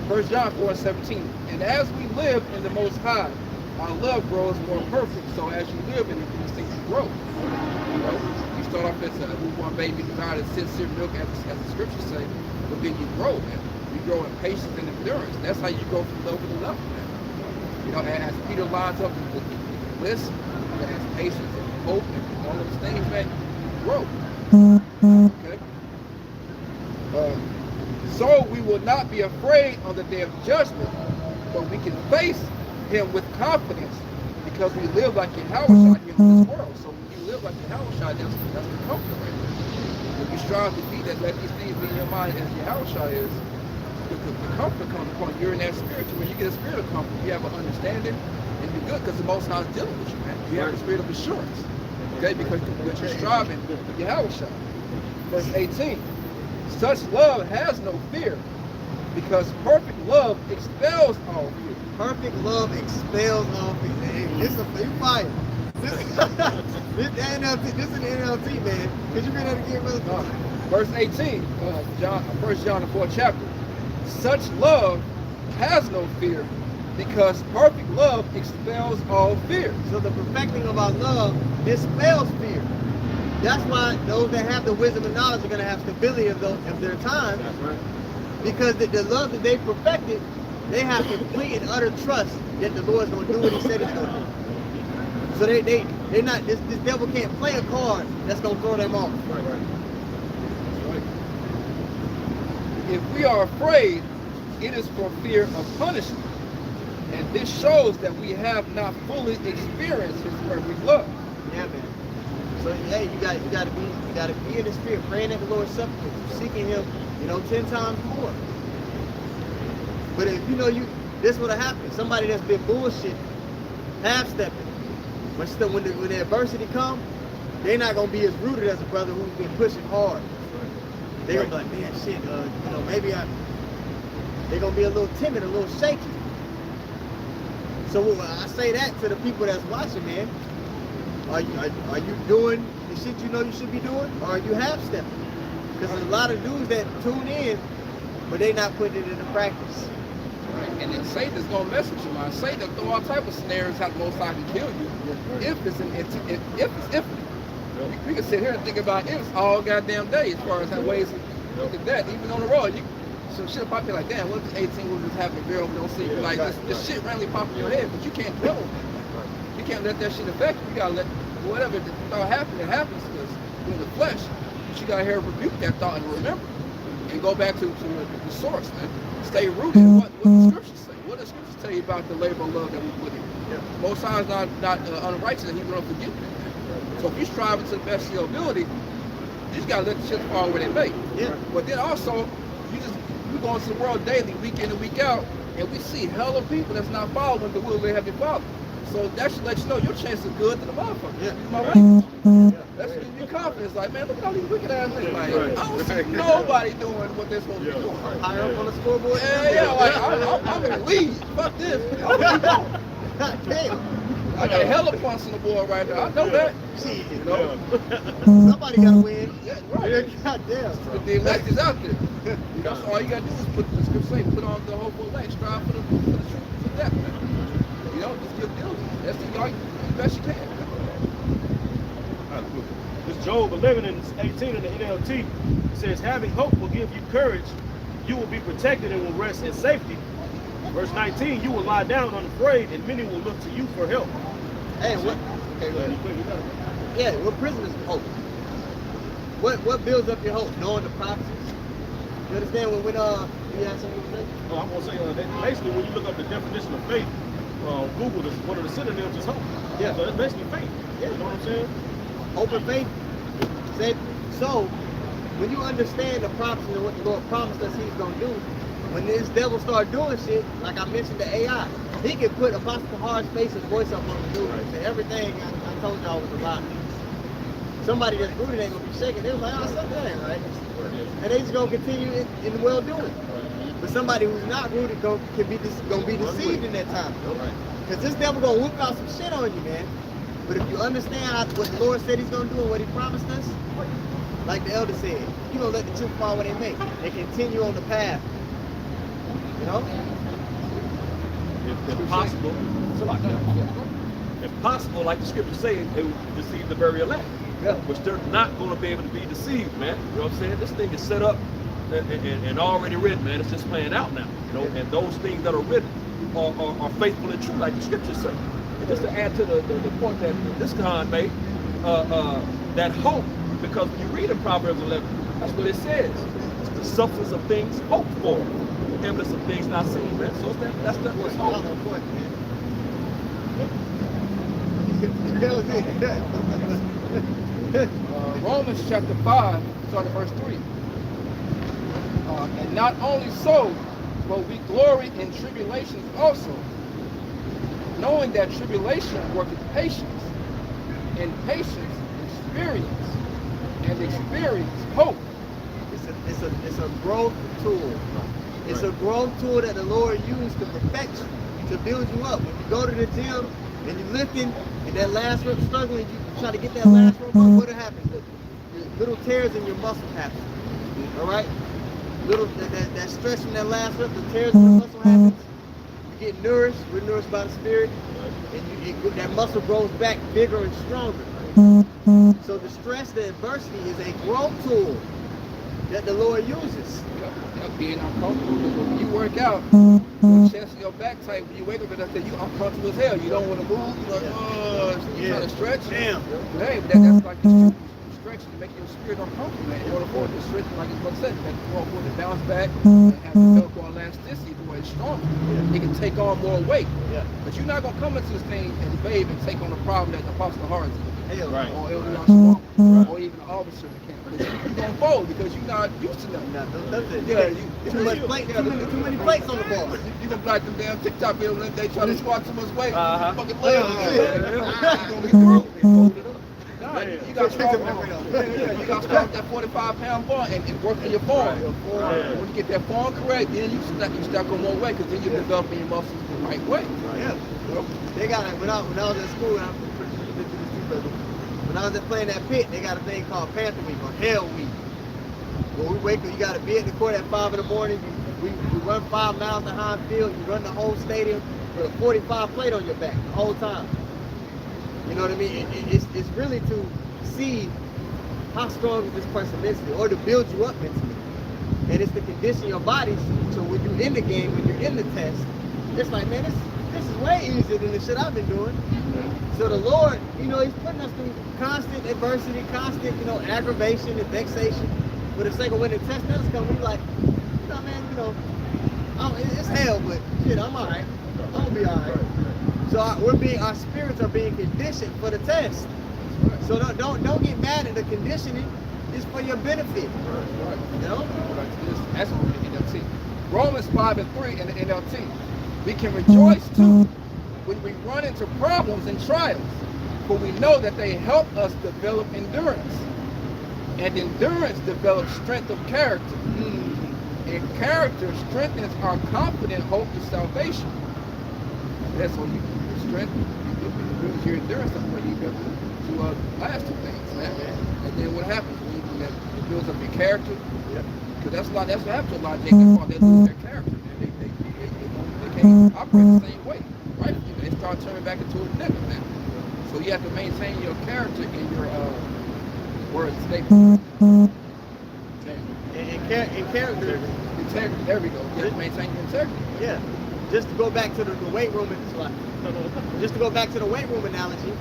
1 John 4:17. And as we live in the Most High, our love grows more perfect. So as you live in it, these things grow. You start off as a newborn baby, desire to sincere milk, as the scriptures say, but then you grow, man. You grow in patience and endurance. That's how you go from level to level, man. As Peter lines up with the list, as patience and hope and all those things, man, you grow. Okay? So we will not be afraid on the day of judgment, but we can face him with confidence because we live like Yahweh Shai here in this world. So when you live like Yahweh Shai, that's the comfort right there. When you strive to be that, let these things be in your mind as Yahweh Shai is, the comfort comes upon you. You're in that spirit. When you get a spirit of comfort, you have an understanding and you're good because the Most High is dealing with you, man. You have a spirit of assurance. Okay, because you're striving with Yahweh Shai. Verse 18. Such love has no fear, because perfect love expels all fear. Perfect love expels all fear. Hey, this is you fire. This is the NLT. This is the NLT, man. Cause you read that again, brother? Verse 18, 1 John the 4th chapter. Such love has no fear, because perfect love expels all fear. So the perfecting of our love dispels fear. That's why those that have the wisdom and knowledge are going to have stability of their time. That's right. Because the love that they perfected, they have complete and utter trust that the Lord's going to do what He said He's going to do. So they're not. This devil can't play a card that's going to throw them off. Right. If we are afraid, it is for fear of punishment. And this shows that we have not fully experienced His perfect love. Yeah, man. So hey, you got to be in the spirit, praying at the Lord's Supper, seeking Him, 10 times more. But if this would have happened. Somebody that's been bullshit, half-stepping. When the adversity comes, they're not gonna be as rooted as a brother who's been pushing hard. They're gonna be like, man, shit, they're gonna be a little timid, a little shaky. So I say that to the people that's watching, man. Are you doing the shit you know you should be doing, or are you half-stepping? Because there's a lot of dudes that tune in, but they not putting it into practice. Right. And then Satan is gonna mess with you, man. Satan will throw all type of snares how the Most High can kill you. If it's we can sit here and think about ifs all goddamn day as far as how ways to look at that. Even on the road, some shit pop in like, damn, what if 18 was just having a girl we don't see? Like this shit randomly pop in your head, but you can't dwell on that. You can't let that shit affect you. You gotta let whatever the thought happen, it happens because in the flesh. But you gotta hear rebuke that thought and remember. And go back to the source, man. Stay rooted. What the scriptures say? What does scriptures tell you about the labor of love that we put in? Yeah. Most High is not unrighteous, and He's going to forgive you. So if you're striving to the best of your ability, you just gotta let the shit fall where they may. Yeah. But then also, we go into the world daily, week in and week out, and we see hella people that's not following the will of their Heavenly Father. So that should let you know your chance is good to the motherfucker. Yeah. My right. That's what you confidence. Like, man, look at all these wicked ass niggas. Like, I don't see nobody doing what they're supposed to be doing. Higher up on the scoreboard. Yeah. Like, I'm in the lead. Fuck this. God damn. I got hella points on the board right now. I know that. Shit. Somebody gotta win. Yeah, right. God damn. But the elect is out there. So all you gotta do is put the scripture say, put on the hope for elect, strive for the truth, for that, man. Just get diligent. That's the best you can. This Job 11 and 18 in the NLT says, having hope will give you courage. You will be protected and will rest in safety. Verse 19, you will lie down unafraid, and many will look to you for help. Hey, what? Yeah, what prison is hope? What builds up your hope? Knowing the prophecies. You understand when you have something to say? Oh, I'm gonna say that basically when you look up the definition of faith, Google is one of the synonyms is hope. Yeah. So it's basically faith. Yeah. You know what I'm saying? Hope and faith. So when you understand the prophecy and what the Lord promised us He's gonna do, when this devil start doing shit, like I mentioned the AI, he can put Apostle Hard's face and voice up on the dude and say everything I told y'all was a lie. Somebody that's rooted ain't gonna be shaking. They was like, oh, something that ain't right. And they just gonna continue in well-doing. But somebody who's not rooted gonna be deceived in that time. Because this devil gonna whoop out some shit on you, man. But if you understand what the Lord said He's gonna do and what He promised us, like the elder said, you gonna let the chips fall where they may. They continue on the path. You know? If possible, if possible, like the scripture says, they will deceive the very elect. Yeah. Which they're not going to be able to be deceived, man. You know what I'm saying? This thing is set up and already written, man. It's just playing out now. And those things that are written are faithful and true, like the scriptures say. And just to add to the point that this Khan made, that hope, because when you read in Proverbs 11, that's what it says. It's the substance of things hoped for. Evidence of things not seen, man. So that's what's hope. Romans chapter 5, starting verse 3. And not only so, but we glory in tribulations also, knowing that tribulation worketh patience, and patience experience, and experience hope. a growth tool. It's a growth tool that the Lord used to perfect you, to build you up. When you go to the gym and you're lifting and that last rep struggling, you try to get that last rep up, what happens? Little tears in your muscle happen. All right? Little that stretch from that last rep, the tears in the muscle happens. You get nourished. We're nourished by the Spirit, and that muscle grows back bigger and stronger. So the stress, the adversity is a growth tool that the Lord uses. Being uncomfortable. When you work out, your chest and your back tight. When you wake up and you uncomfortable as hell. You don't want to move. You're like, you trying to stretch. Damn. Hey, that's like the stretch to make your spirit uncomfortable. Man. In order for it to stretch, like it's said, you have to for it to bounce back and have develop more elasticity the way it's stronger. It can take on more weight. Yeah. But you're not gonna come into this thing and babe and take on the problem that the Apostle Harris Hell, Right. or Elder Swamp or even an officer in the camp. You're gonna fold because you're not used to nothing. Nothing. Yeah, Too much plate. Too many plates on the ball. You gonna be like them damn TikTok videos when they try to squat too much weight. Uh-huh. Fucking leg. You gonna be through. Nah, you gotta start you gotta start with that 45-pound bar and work on your form. When you get that form correct, then you stack on more weight because then you're developing your muscles the right way. Yeah. They got it when I was at school. When I was playing that pit, they got a thing called Panther Week or Hell Week. When we wake up, you got to be at the court at 5 in the morning. We run 5 miles behind field. You run the whole stadium with a 45 plate on your back the whole time. You know what I mean? It's really to see how strong is this person mentally, or to build you up mentally. And it's to condition your body so when you're in the game, when you're in the test, it's like, man, this is way easier than the shit I've been doing. So the Lord, He's putting us through constant adversity, constant, aggravation and vexation. For the sake of when the test does come, we're like, man, it's hell, but shit, I'm all right. I'm gonna be all right. So our spirits are being conditioned for the test. So don't get mad at the conditioning. It's for your benefit. You know? That's what we're in the NLT. Romans 5:3 in the NLT. We can rejoice too when we run into problems and trials, for we know that they help us develop endurance. And endurance develops strength of character. And character strengthens our confident hope to salvation. That's what you strength. You lose your endurance, that's where you go to last two things, man. And then what happens when it builds up your character? Because that's what happens to a lot of Jacobs. They lose their character. They can't operate the same way, right? They start turning back into a negative now. So you have to maintain your character in your words and statements. And character. Integrity. There we go. You have to maintain your integrity. Yeah. Just to go back to the weight room, just to go back to the weight room analogy,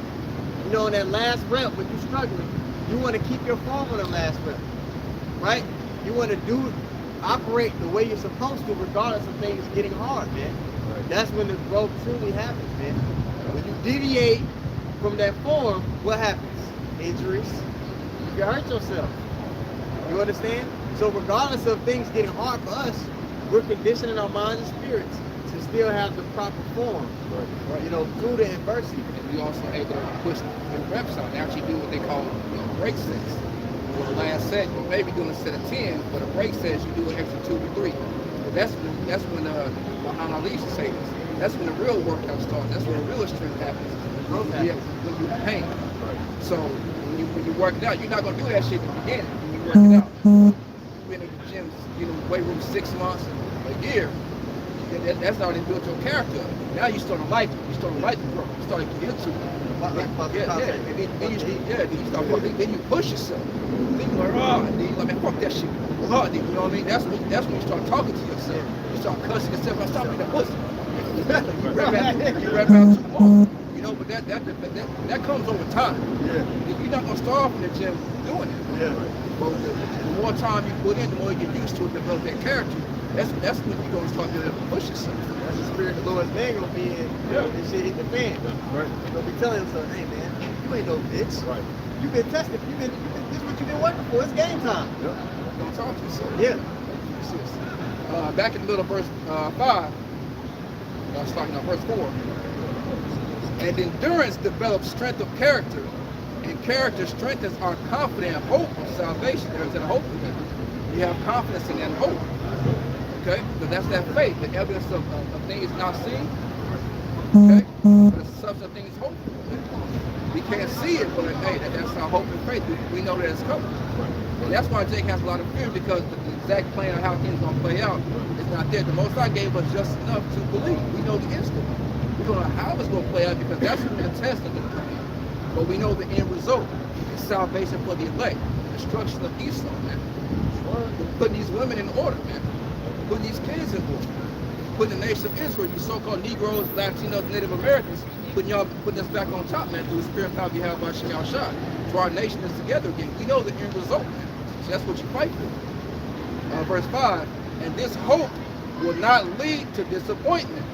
in that last rep when you're struggling, you want to keep your form on the last rep, right? You want to operate the way you're supposed to, regardless of things getting hard, man. Right. That's when the growth truly happens, man. When you deviate from that form, what happens? Injuries. You hurt yourself. You understand? So regardless of things getting hard for us, we're conditioning our minds and spirits to still have the proper form, right. Through the adversity. And we also able to push the reps out. They actually do what they call break sets. For the last set, you may be doing a set of 10, but a break set, you do an extra 2 to 3. But that's when Muhammad Ali used to say this. That's when the real workout starts. That's when the real strength happens. When you have pain. Right. So when you work it out, you're not gonna do that shit in the beginning. When you work it out, you've been in the gym, weight room 6 months, a year. That's already built your character. Now you start to like it. You start to like the program. You start to get into it. Then you push yourself. Then you're like, man, fuck that shit. You know what I mean? That's when you start talking to yourself. You start cussing yourself. Stop being a pussy. You rap out too much. But that comes over time. Yeah. You're not gonna start off in the gym doing it. Yeah. But the more time you put in, the more you get used to it, develop that character. That's when you're gonna start being able to push yourself. That's the spirit of the Lord's man gonna be in. This shit hit the fan. Right. You're gonna be telling himself, hey man, you ain't no bitch. Right. You've been tested. This is what you've been working for. It's game time. Yep. You're gonna talk to yourself. Yeah. Back in the middle of verse 5, I was talking about verse 4. And endurance develops strength of character, And character strengthens our confident hope of salvation. There's that hope in it. You have confidence in that hope. Okay? Because that's that faith, the evidence of things not seen. Okay? But it's the substance of things hoped for. We can't see it, but hey, that's our hope and faith. We know that it's coming. And that's why Jake has a lot of fear, because the exact plan of how things are going to play out is not there. The Most High gave us just enough to believe. We know the instant. We don't know how it's going to play out, because that's when the test is going to come in. But we know the end result is salvation for the elect, destruction of Esau, man. Putting these women in order, man. Putting these kids in order. Putting the nation of Israel, you so-called Negroes, Latinos, Native Americans, putting us back on top, man, through the spirit power we have by Shem Shah. So our nation is together again. We know the end result, man. So that's what you fight for. Verse 5, and this hope will not lead to disappointment.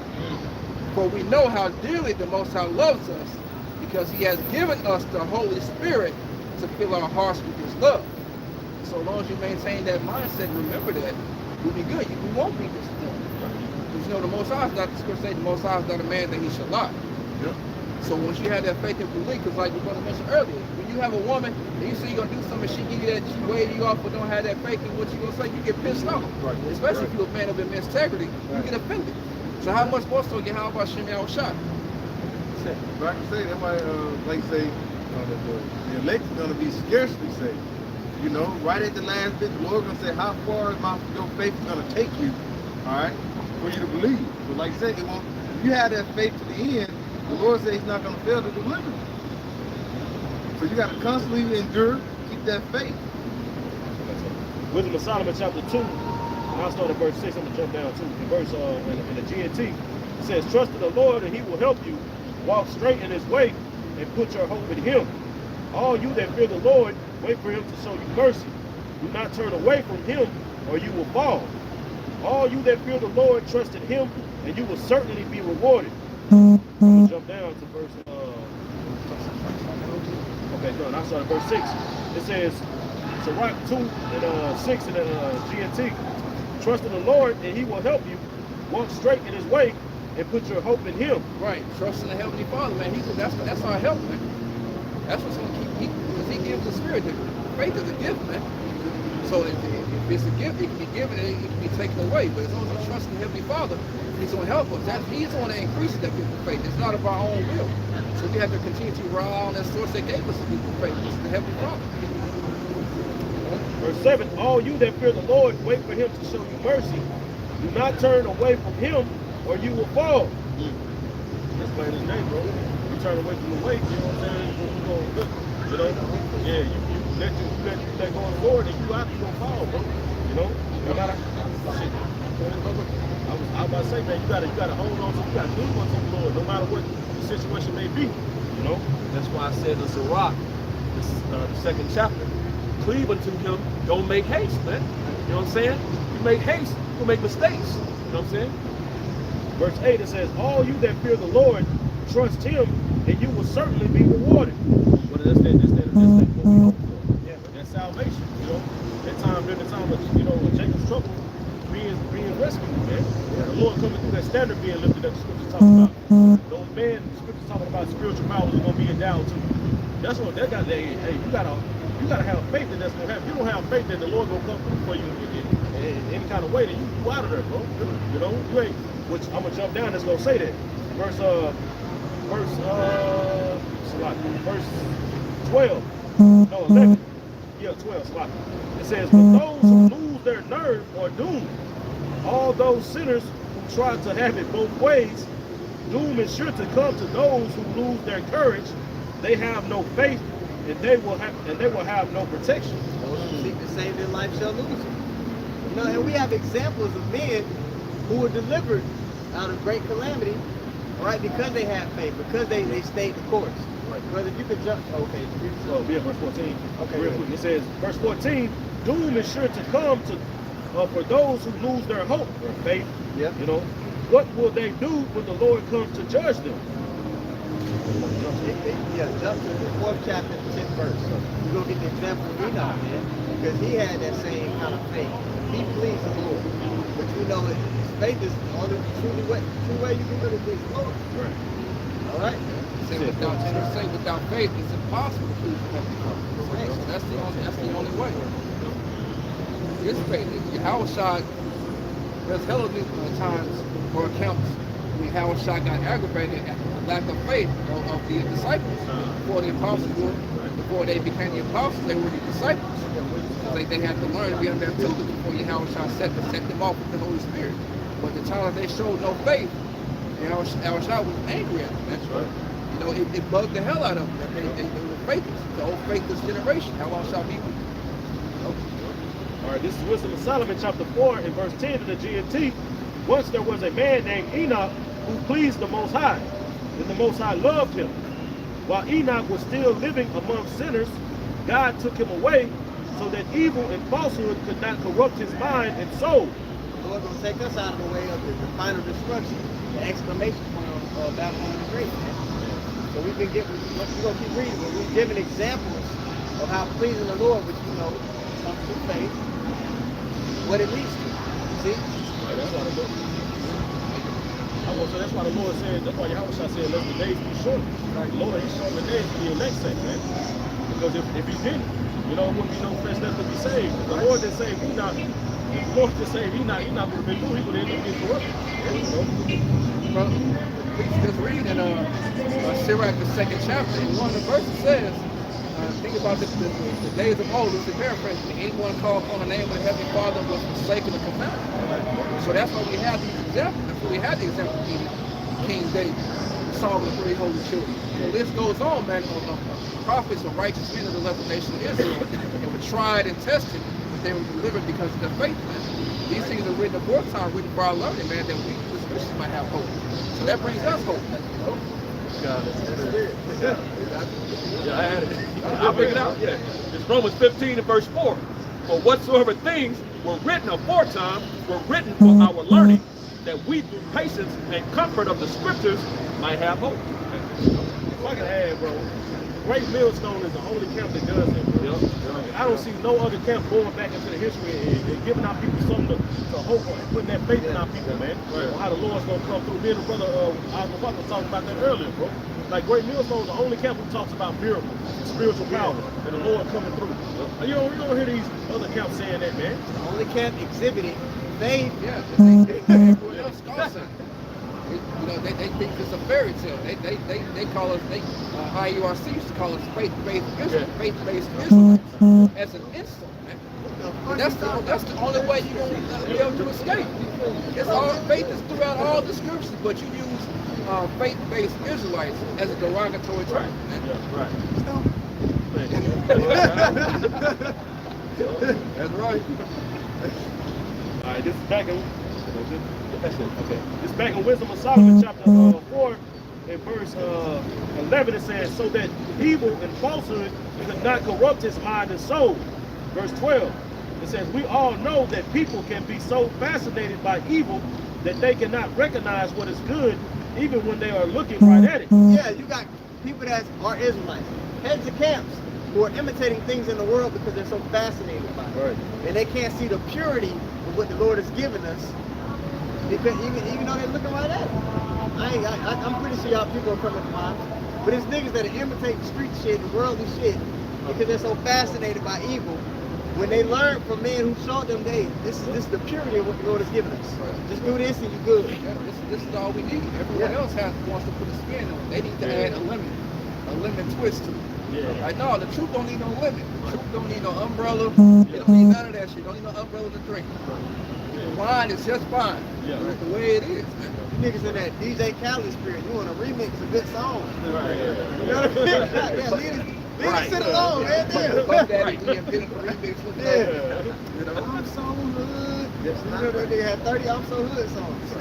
For we know how dearly the Most High loves us, because he has given us the Holy Spirit to fill our hearts with his love. So long as you maintain that mindset, remember that, we'll be good. We won't be disappointed. Because you know, the Most High is not, the Scripture says, the Most High is not a man that he should lie. Yeah. So once you have that faith and belief, because like we were going to mention earlier, when you have a woman and you say you're going to do something, she give you that, she wave you off, but don't have that faith in what you're going to say, you get pissed off. Right. Especially if you're a man of immense integrity, you get offended. So how much more so get how about Shem Shah? Like I say, that might, like say, the elect is going to be scarcely saved. You know, right at the last bit, the Lord going to say, how far is your faith going to take you, all right, for you to believe. But like I said, if you have that faith to the end, the Lord says he's not going to fail to deliver you. So you got to constantly endure, keep that faith. Wisdom of Solomon chapter 2, and I'll start at verse 6, I'm going to jump down too. In verse, in the GNT, it says, trust in the Lord and he will help you. Walk straight in his way and put your hope in him. All you that fear the Lord, wait for him to show you mercy. Do not turn away from him or you will fall. All you that fear the Lord, trust in him and you will certainly be rewarded. I'm going to jump down to verse, okay, no, I'll start at verse 6. It says, Sirach 2 and 6 in the GNT. Trust in the Lord and he will help you. Walk straight in his way and put your hope in him. Right, trust in the Heavenly Father, man. That's our help, man. That's what's going to keep, because he gives the Spirit. Faith is a gift, man. So if it's a gift, it can be given and it can be taken away. But as long as we trust in the Heavenly Father, he's going to help us. He's the one that increases that gift of faith. It's not of our own will. So we have to continue to rely on that source that gave us the gift of faith. It's the Heavenly Father. Verse 7, all you that fear the Lord, wait for him to show you mercy. Do not turn away from him or you will fall. That's plain as day, bro. You turn away from the way, you know what I'm saying? You're going good. You know? Yeah, you let go of the Lord and you out, you gonna fall, bro. You know? No matter shit. I was about to say, man, you gotta hold on to, you gotta cling on to the Lord, no matter what the situation may be. You know? That's why I said in Sirach, the second chapter, cleave unto him, don't make haste, man. You know what I'm saying? You make haste, you'll make mistakes. You know what I'm saying? Verse 8, it says, all you that fear the Lord, trust him, and you will certainly be rewarded. Well, that's what we hope for. Yeah, but that's salvation, you know. During the time of, you know, Jacob's trouble, being rescued, man. Yeah. The Lord coming through that standard being lifted up, the scriptures talking about. Those men, the scriptures talking about spiritual powers are going to be endowed to you. That's what that got there. Hey, you gotta have faith that that's going to happen. If you don't have faith that the Lord going to come through for you in any kind of way, then you out of there, bro. You know, you ain't. Which I'm gonna jump down. That's gonna say that verse 12. No, 11. Yeah, 12. Slot. It says, "But those who lose their nerve are doomed. All those sinners who try to have it both ways, doom is sure to come to those who lose their courage. They have no faith, and they will have no protection. Those who seek to save their life shall lose it." You know, and we have examples of men who were delivered out of great calamity, right? Because they had faith, because they stayed the course. Right. Because if you could jump, okay. Yeah, verse 14. Okay. Real quick. It says, verse 14, doom is sure to come to for those who lose their hope or faith. Yeah. You know, what will they do when the Lord comes to judge them? Jump to the 4th chapter, 10th verse. We're gonna get the example of Enoch, man, because he had that same kind of faith. He pleased the Lord, which we know faith is the only true way you can really please the Lord. Right. All right. Say without faith, it's impossible to please the Heavenly Father. So that's the only way. It's faith. Yahushua, there's hella times or accounts when Yahushua got aggravated at the lack of faith of the disciples. Before the apostles before they became the apostles, they were the disciples. So they had to learn to be under their tutelage before Yahushua set them off with the Holy Spirit. But the time that they showed no faith, Yahushua was angry at them. That's right. You know, it bugged the hell out of them that they were faithless. The whole faithless generation. How long shall be with them? All right, this is Wisdom of Solomon, chapter 4, and verse 10 of the GNT. Once there was a man named Enoch who pleased the Most High, and the Most High loved him. While Enoch was still living among sinners, God took him away so that evil and falsehood could not corrupt his mind and soul. The Lord gonna take us out of the way of the final destruction, the exclamation point of Babylon the Great. So we're gonna keep reading, but we're giving examples of how pleasing the Lord, which you know comes through faith, what it leads to. See? Right, that's why the Lord. So that's why the Lord said. That's why Yahushua said, "Let the days be short." Right? The Lord, He's short the days for the elect's sake, man. Because if He didn't, you know, it wouldn't be no flesh left to be saved. If the Lord didn't save Enoch, the Lord just saved Enoch. Enoch would have been through. He would have ended up getting corrupted. Well, just read in Sirach, the 2nd chapter, and one of the verses says, think about the days of old, it's a paraphrase, anyone called on the name of the Heavenly Father was forsaken the commandment. So that's why we have these examples. That's why we have the example of King David, Solomon, the 3 holy children. The list goes on, man, of prophets of righteous men of the left nation of Israel, and were tried and tested, but they were delivered because of their faith, man. These things are written aforetime, written for our learning, man, that we as Christians might have hope. So that brings us hope. Got it. Yeah, I had it. I'll bring it out. Yeah. It's Romans 15 and verse 4. For whatsoever things were written aforetime were written for our learning, that we through patience and comfort of the scriptures might have hope. If I can add, bro, Great Millstone is the only camp that does it, bro. I don't see no other camp going back into the history and giving our people something to hope on and putting that faith in our people, man. Right. On how the Lord's gonna come through. Me and the brother Al-Mubarak was talking about that earlier, bro. Like Great Millstone is the only camp who talks about miracles, spiritual power, and the Lord coming through. You don't hear these other camps saying that, man. The only camp exhibiting faith. Yeah, everyone else calls it. You know, they think it's a fairy tale. They call us, IURC used to call us faith-based Israelites as an insult, man. But that's the only way you're going to be able to escape. It's all, faith is throughout all the scriptures, but you use faith-based Israelites as a derogatory term. Yeah, right. That's right. All right, this is back in. Okay. This back in Wisdom of Solomon, chapter 4, and verse 11. It says, "So that evil and falsehood could not corrupt his mind and soul." Verse 12. It says, "We all know that people can be so fascinated by evil that they cannot recognize what is good, even when they are looking right at it." Yeah, you got people that are Israelites, heads of camps, who are imitating things in the world because they're so fascinated by it. Right. And they can't see the purity of what the Lord has given us, because even though they're looking right at it. I'm pretty sure y'all people are coming to mind. But it's niggas that are imitating street shit and worldly shit because they're so fascinated by evil. When they learn from men who showed them, this is the purity of what the Lord has given us. Just do this and you're good. Yeah, this is all we need. Everyone else wants to put a spin on it. They need to add a lemon twist to it. Yeah. Like, no, the truth don't need no lemon. The truth don't need no umbrella. It don't need none of that shit. Don't need no umbrella to drink. The wine is just fine. Yeah. That's the way it is, man. You niggas in that DJ Khaled spirit. You want to remix a good song. Right. You know what I mean? Yeah, leave it sit alone, man. Fuck that and get a remix with that. You know? I'm so hood. You know that nigga had 30 I'm so hood songs. All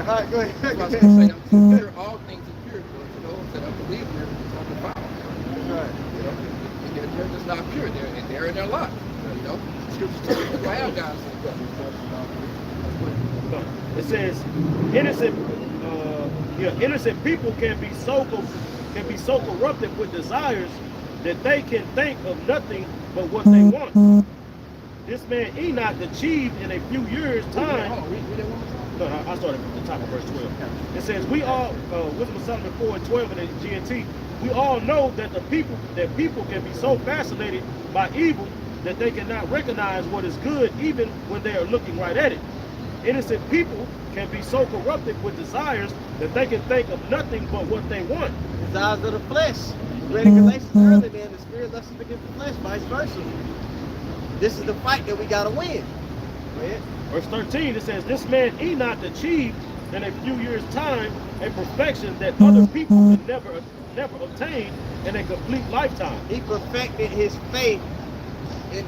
right, go ahead. I was going to say, I'm consider all things impure, but you know, that I believe in everything's on the file. Right. You know, they're just not pure. They're in their lot. You know, scriptures tell us to have guys like that. It says, innocent people can be so corrupted with desires that they can think of nothing but what they want. this man Enoch achieved in a few years' time. Hold on, read that one more time. No, I started from the top of verse 12. It says, we all, Wisdom of Solomon 4 and 12 in the GNT, we all know that people can be so fascinated by evil that they cannot recognize what is good even when they are looking right at it. Innocent people can be so corrupted with desires that they can think of nothing but what they want. Desires of the flesh. We read in Galatians earlier, man, the spirit lusts against the flesh, vice versa. This is the fight that we gotta win. Go ahead. Verse 13, it says, this man Enoch achieved in a few years' time a perfection that other people could never obtain in a complete lifetime. He perfected his faith. And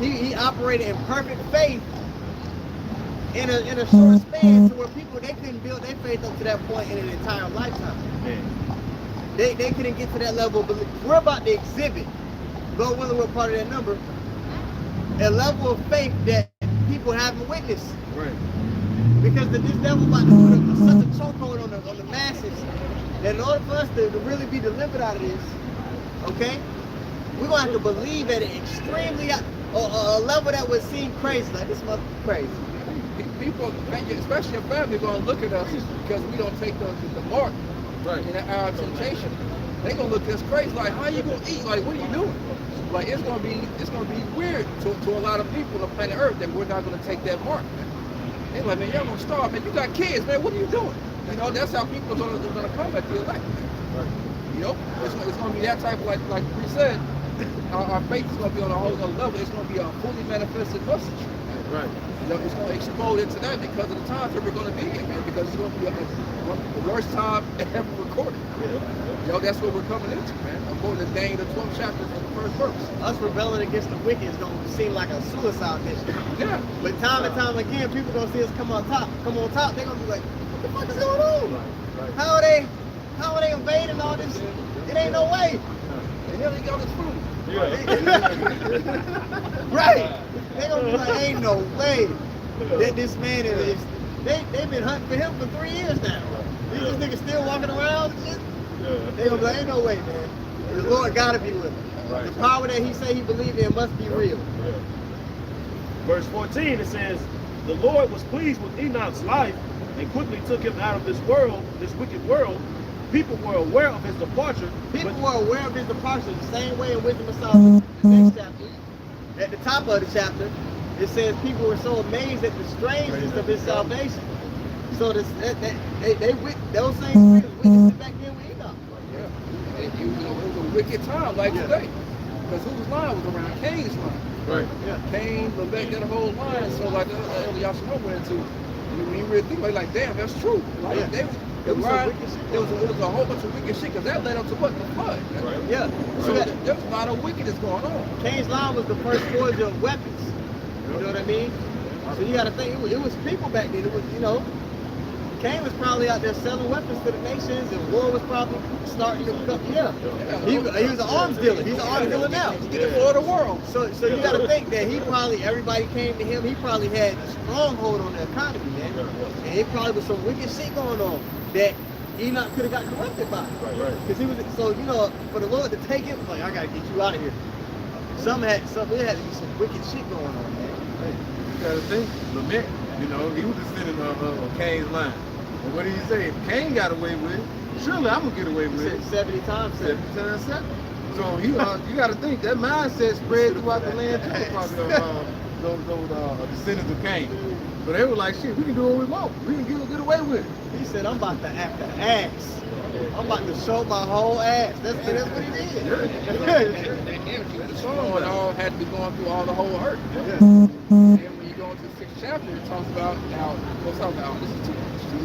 he operated in perfect faith in a short span to where people, they couldn't build their faith up to that point in an entire lifetime. Man. They couldn't get to that level of belief. We're about to exhibit, Lord willing, we're part of that number, a level of faith that people haven't witnessed. Right. Because this devil about to put such a chokehold on the masses that in order for us to really be delivered out of this, okay, we're going to have to believe at an extremely, a level that would seem crazy, like this mother crazy. People, especially your family, are going to look at us because we don't take the mark in our temptation. They're going to look at us crazy, like, how you going to eat? Like, what are you doing? Like, it's going to be weird to a lot of people on planet Earth that we're not going to take that mark, man. They're like, man, y'all going to starve, man. You got kids, man. What are you doing? You know, that's how people are going to come at the elect. You know, it's going to be that type of, like we said, our faith is going to be on a whole other level. It's going to be a fully manifested message. Right. You know, it's going to explode into that because of the times that we're going to be in, man. Because it's going to be one of the worst time ever recorded. You know, that's what we're coming into, man. According to Daniel, the 12th chapter from the first verse. Us rebelling against the wicked is going to seem like a suicide mission. Yeah. But time and time again, people going to see us come on top. They're going to be like, what the fuck is going on? Right. How are they invading all this? It ain't no way. And here he got his food. Right. They're going to be like, ain't no way that this man is. They've been hunting for him for 3 years now. This nigga still walking around and shit. They're going to be like, ain't no way, man. The Lord got to be with him. Right. The power that he say he believed in must be real. Verse 14, it says, the Lord was pleased with Enoch's life and quickly took him out of this world, this wicked world. People were aware of his departure. People were aware of his departure the same way in Wisdom of Solomon, the next chapter. At the top of the chapter, it says people were so amazed at the strangeness of his salvation. So those same spirits witnessed back then with Enoch. Yeah. And it was a wicked time like today. Because whose line was around? Cain's line. Right. Yeah. Cain, Lamech, that whole line. So like Yahshua went into, when you really think about it, like, damn, that's true. Like, Yeah. It was some wicked shit. It was a whole bunch of wicked shit because that led up to what? The flood. Right. Yeah. So So there's a lot of wickedness going on. Cain's line was the first forger of weapons. You know what I mean? So you got to think, it was people back then. It was, you know, Cain was probably out there selling weapons to the nations, and war was probably starting to come. Yeah. He was an arms dealer. He's an arms dealer now. He's getting for the world. So you got to think that everybody came to him. He probably had a stronghold on the economy, man. And it probably was some wicked shit going on that Enoch could have got corrupted by. Right. Because he was, so, you know, for the Lord to take him, like, I got to get you out of here. There had to be some wicked shit going on, man. You gotta think, Lamech, you know, he was descendant of Cain's line. And what did he say? If Cain got away with it, surely I'm gonna get away with it. 70 times 7. 70 times 7. So you gotta think that mindset spread throughout the land too, probably those descendants of Cain. So they were like, shit, we can do what we want. We can get away with it. He said, I'm about to act an ass. I'm about to show my whole ass. That's what he did. The song and all had to be going through all the whole earth. And when you go into the 6th chapter, it talks about now. What's talking about? This is too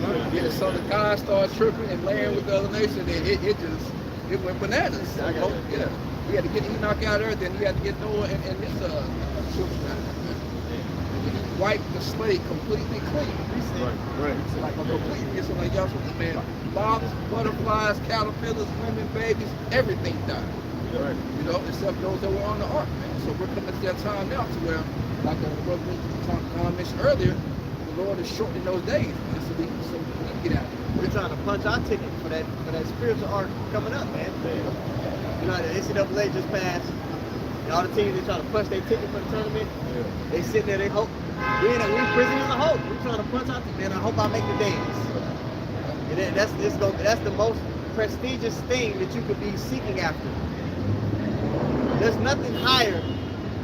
much. Yeah, so the guy started tripping and laying with the other nation, and it went bananas. So, yeah, we had to get Enoch out of there, then he had to get Noah and his children. Wiped the slate completely clean. Right. It's like a complete. It's like y'all supposed to, man. Moths, butterflies, caterpillars, women, babies, everything died. Right. You know, except those that were on the ark, man. So we're coming to that time now to where, like brother mentioned earlier, the Lord is shortening those days, man. So we can get out. We're trying to punch our ticket for that spiritual arc coming up, man. You know, the NCAA just passed And all the teams, they try to punch their ticket for the tournament. Yeah. They sitting there, they hope. We prisoners of hope. We trying to punch out the man. I hope I make the dance. And then that's the most prestigious thing that you could be seeking after. There's nothing higher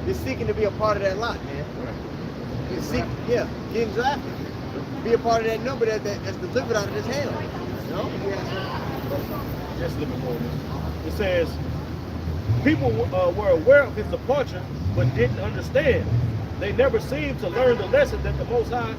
than seeking to be a part of that lot, man. You seek, yeah, getting drafted. Be a part of that number that's delivered out of this hell. You know? Just a little bit more. It says, people were aware of his departure, but didn't understand. They never seemed to learn the lesson that the Most High.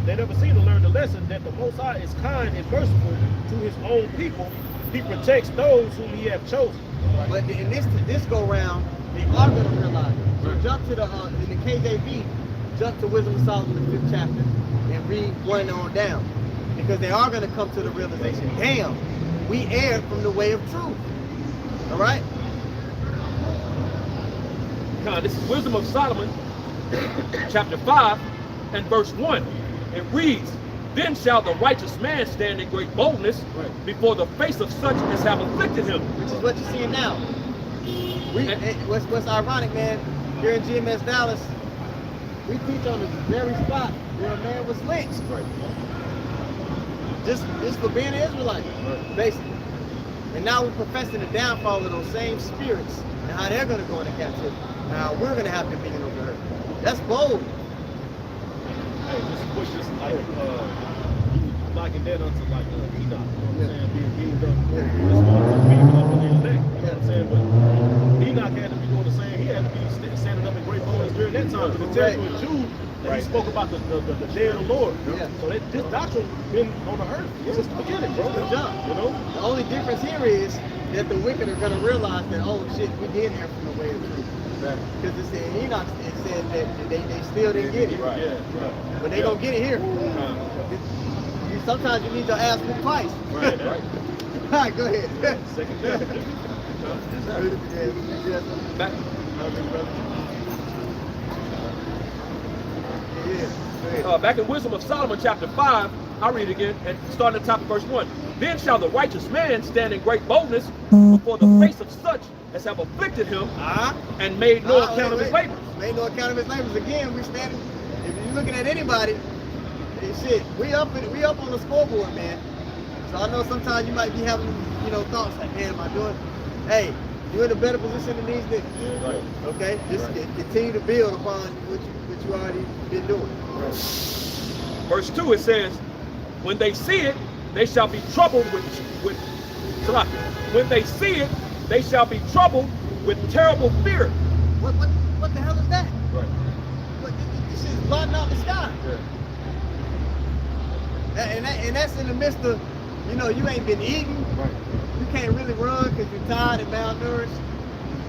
They never seem to learn the lesson that the Most High is kind and merciful to His own people. He protects those whom He have chosen. But in this go round, they are going to realize it. So jump to in the KJV, jump to Wisdom of Solomon, the 5th chapter, and read 1 on down, because they are going to come to the realization. Damn, we erred from the way of truth. All right. This is Wisdom of Solomon, chapter 5 and verse 1. It reads, "Then shall the righteous man stand in great boldness before the face of such as have afflicted him." Which is what you're seeing now. What's ironic, man, here in GMS Dallas, we teach on the very spot where a man was lynched. Just for being an Israelite, basically. And now we're professing the downfall of those same spirits and how they're going to go into captivity. Now we're going to have dominion over her. That's bold. Hey, just push this like that onto like Enoch. You know what I'm saying? Being beamed up. This one beaming up in the elect. You know what I'm saying? But Enoch had to be doing the same. He had to be standing up in great boldness during that time. Because it tells you in Jude that he spoke about the day of the Lord. Yeah. So this doctrine been on the earth since the beginning, bro. Good job. You know? The only difference here is that the wicked are going to realize that, oh shit, we did err from the way of truth. Because it said Enoch, it said that they still didn't get it. Right. Yeah. Right. But they gonna get it here. Sometimes you need to ask them twice. Right. All right, go ahead. Second chapter. Back, back in Wisdom of Solomon, chapter 5, I'll read it again, and starting at the top of verse 1. "Then shall the righteous man stand in great boldness before the face of such as have afflicted him, and made no account of his labors." Made no account of his labors. Again, we standing. If you're looking at anybody, shit, we up on the scoreboard, man. So I know sometimes you might be having, thoughts like, man, am I doing? Hey, you're in a better position than these niggas. Right. Okay, just continue to build upon what you already been doing. Verse 2, it says, "When they see it, they shall be troubled with when they see it, they shall be troubled with terrible fear." What the hell is that? Right. This is blotting out the sky. Yeah. And that's in the midst of, you ain't been eating. Right. You can't really run because you're tired and malnourished.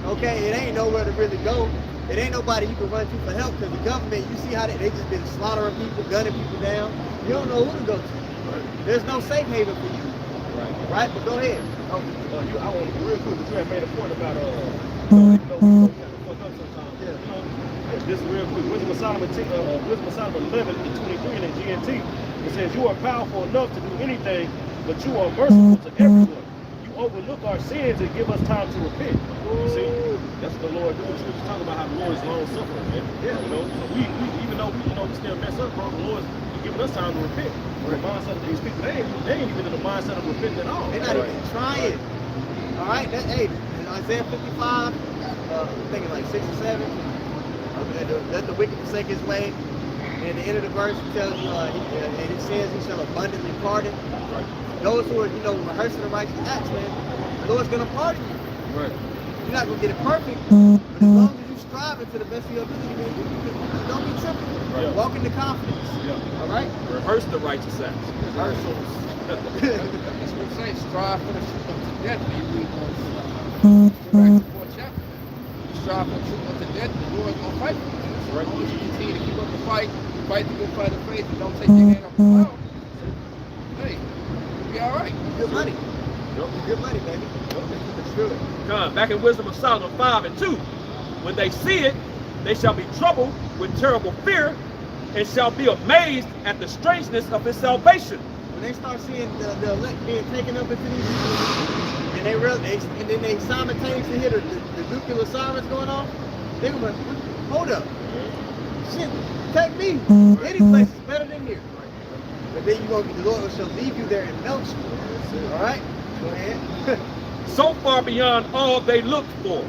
Okay, it ain't nowhere to really go. It ain't nobody you can run to for help because the government, you see how they just been slaughtering people, gunning people down. You don't know who to go to. Right. There's no safe haven for you. Right? But go ahead. I want to real quick, but you had made a point about this is real quick. Wisdom of Solomon 11 and 23 in the GNT. It says, "You are powerful enough to do anything, but you are merciful to everyone. You overlook our sins and give us time to repent." You see, that's what the Lord does. He's talking about how the Lord is long suffering, man. Yeah. So we even though we still mess up, bro, the Lord's giving us time to repent. The mindset of these people, they ain't even in the mindset of repenting at all. They're not even trying. All right, in Isaiah 55, I think it's like 6 or 7. Let the wicked forsake his way. And at the end of the verse, it tells you, and it says, "He shall abundantly pardon." Right. Those who are, rehearsing the righteous acts, man, the Lord's gonna pardon you. Right. You're not gonna get it perfect, but as long as you striving to the best of your ability, man, don't be tripping. Right. Walk into confidence. Yeah. All right. Rehearse the righteous acts. Rehearsals. That's what it says, strive for the truth unto death. You read those, back to the 4th chapter. You strive for the truth unto death, the Lord's going to fight for you. So as long as you continue to keep up the fight the good fight of faith, and don't take your hand off the plow, hey, you'll be all right. Good money. Good money, baby. It's good. Back in Wisdom of Solomon 5 and 2. "When they see it, they shall be troubled with terrible fear, and shall be amazed at the strangeness of his salvation." When they start seeing the elect being taken up into these, and then they simultaneously hear the nuclear sirens going on, they're gonna be like, hold up. Shit, take me. Any place is better than here. But then the Lord shall leave you there and melt you. Alright? Go ahead. So far beyond all they looked for.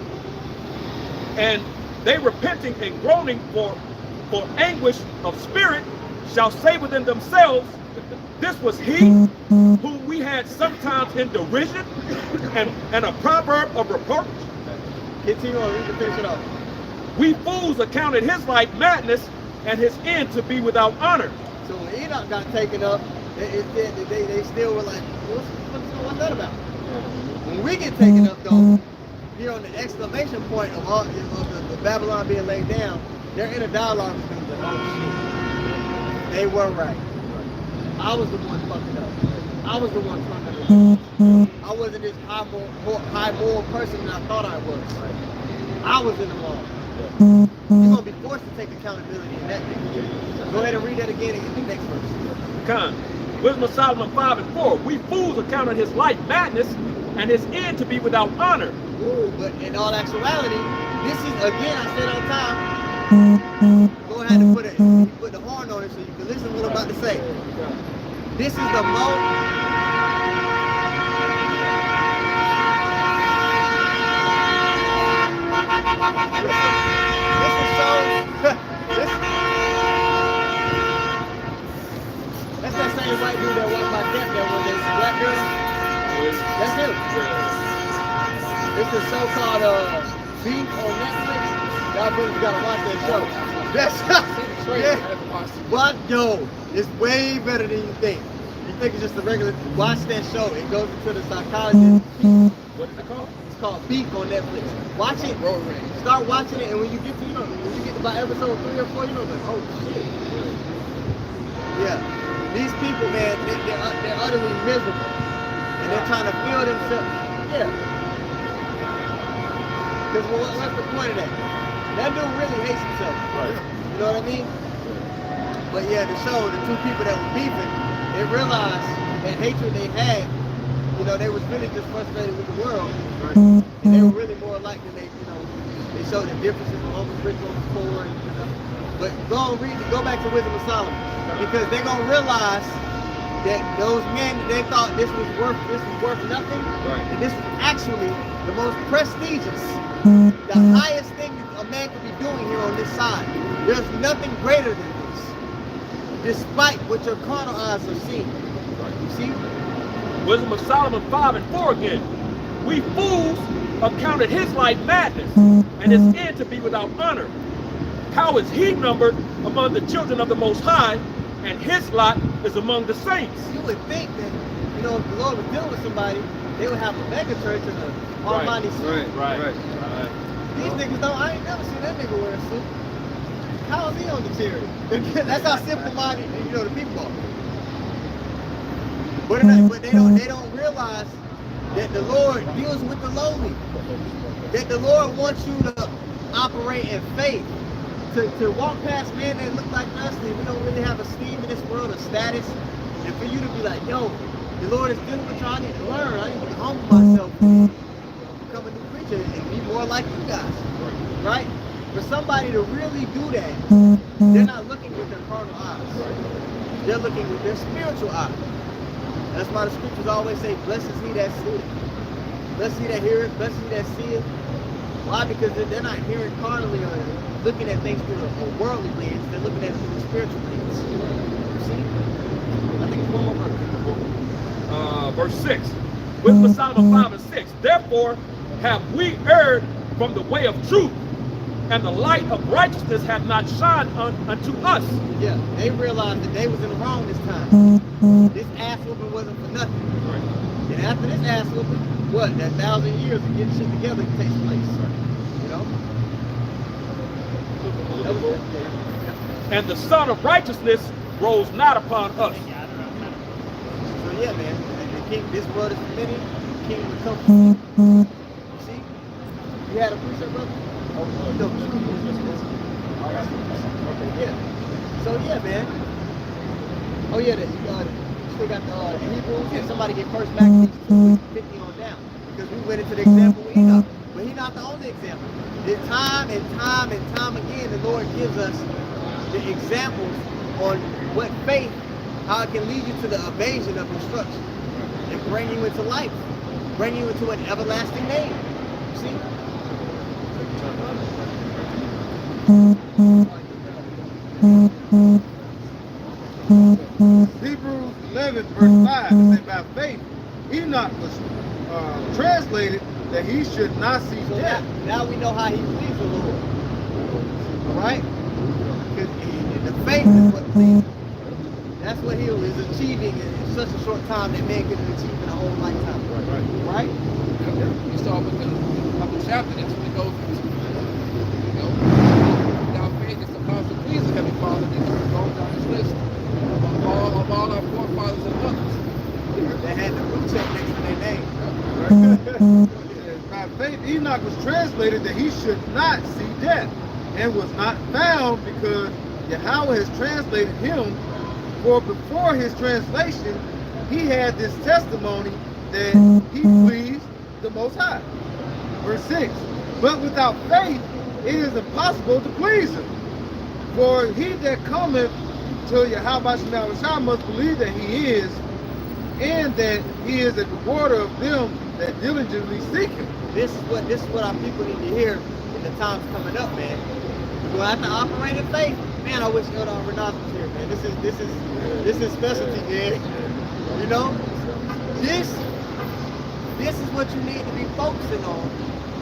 And they repenting and groaning for anguish of spirit shall say within themselves, this was he whom we had sometimes in derision and a proverb of reproach. Continue on, read the finish it off. We fools accounted his life madness and his end to be without honor. So when Enoch got taken up, they still were like, what's that about? When we get taken up though, here on the exclamation point of all of the Babylon being laid down, they're in a dialogue with them, like, oh shit, they were right. I was the one fucking up. I was the one fucking up. I wasn't this high moral person that I thought I was. I was in the wrong. You're gonna be forced to take accountability in that thing. Go ahead and read that again in the next verse. Con. Wisdom of Solomon 5:4. We fools accounted his life madness and his end to be without honor. Ooh, but in all actuality, this is, again, I said on time, go ahead and put the horn on it so you can listen to what I'm about to say. This is the most... This is so... That's that same white dude that walked my camp there when there's a black girl. That's him. It's a show called Beef on Netflix. Y'all brothers gotta watch that show. That's yeah. But yo, it's way better than you think. You think it's just a regular. Watch that show. It goes into the psychology. What is it called? It's called Beef on Netflix. Watch it. Start watching it, and when you get to when you get to about episode 3 or 4, like, oh shit. Yeah. These people, man, they're utterly miserable, and they're trying to feel themselves. Yeah. Because what's the point of that? That dude really hates himself. Right. You know what I mean? But yeah, the show, the two people that were beefing, they realized that hatred they had, you know, they was really just frustrated with the world. Right? And they were really more alike than they showed the differences among the rich, on the poor, and, you know. But go back to Wisdom of Solomon, because they're gonna realize that those men, they thought this was worth nothing, Right. and this was actually the most prestigious, the highest thing a man could be doing here on this side. There's nothing greater than this, despite what your carnal eyes are seeing. You see? Wisdom of Solomon 5:4 again. We fools accounted his life madness and his end to be without honor. How is he numbered among the children of the Most High, and his lot is among the saints? You would think that, you know, if the Lord was dealing with somebody, they would have a mega church and an Almighty suit. Right. These niggas don't, I ain't never seen that nigga wear a suit. How is he on the chariot? That's how simple-minded, you know, the people are. But they don't realize that the Lord deals with the lowly. That the Lord wants you to operate in faith. To walk past men that look like us, and we don't really have esteem in this world or status, and for you to be like, yo, the Lord is dealing with you, I need to learn, I need to humble myself, become a new creature, and be more like you guys, right? For somebody to really do that, they're not looking with their carnal eyes, they're looking with their spiritual eyes. That's why the scriptures always say, blessed is he that seeth, blessed is he that heareth, blessed is he that seeth. Why? Because they're not hearing carnally or looking at things through a worldly lens, they're looking at it through the spiritual lens. You see? I think it's one more verse. Verse 6. Wisdom of Solomon 5:6. Therefore have we erred from the way of truth, and the light of righteousness hath not shined unto us. Yeah, they realized that they was in the wrong this time. This ass whooping wasn't for nothing. Right. And after this ass whooping, what? That 1,000 years of getting shit together takes place. You know? That was it. And the Son of Righteousness rose not upon us. So yeah, man, the king, this world is for many, the king will come for you. You see? You had a preacher, brother? Oh, no. Okay, yeah. So yeah, man. Oh yeah, you still got the Hebrews, and somebody get first Maccabees 50 on down. Because we went into the example with Enoch. But he He's not the only example. There's time and time and time again, the Lord gives us the examples on what faith, how it can lead you to the evasion of destruction and bring you into life, bring you into an everlasting name. You see? Hebrews 11 verse 5 it say, by faith Enoch was translated that he should not see So death. now we know how he pleased the Lord. All right? Because the faith is what pleased him. That's what he was achieving in such a short time that man couldn't achieve in a whole lifetime. Right? You start with the couple chapters, that's when it goes into, you know, without faith it's impossible to please the Heavenly Father. Then it goes down this list of all our forefathers and others. They had the blue check next to their name. By faith Enoch was translated that he should not see death, and was not found because Yahweh has translated him. For before his translation, he had this testimony that he pleased the Most High. Verse 6, but without faith it is impossible to please him. For he that cometh to Yahweh Shah must believe that he is, and that he is a rewarder of them that diligently seek him. This is what our people need to hear in the times coming up, man. We're gonna have to operate in faith. Man, I wish Elder Renato was here, man. This is specialty, man. You know? This is what you need to be focusing on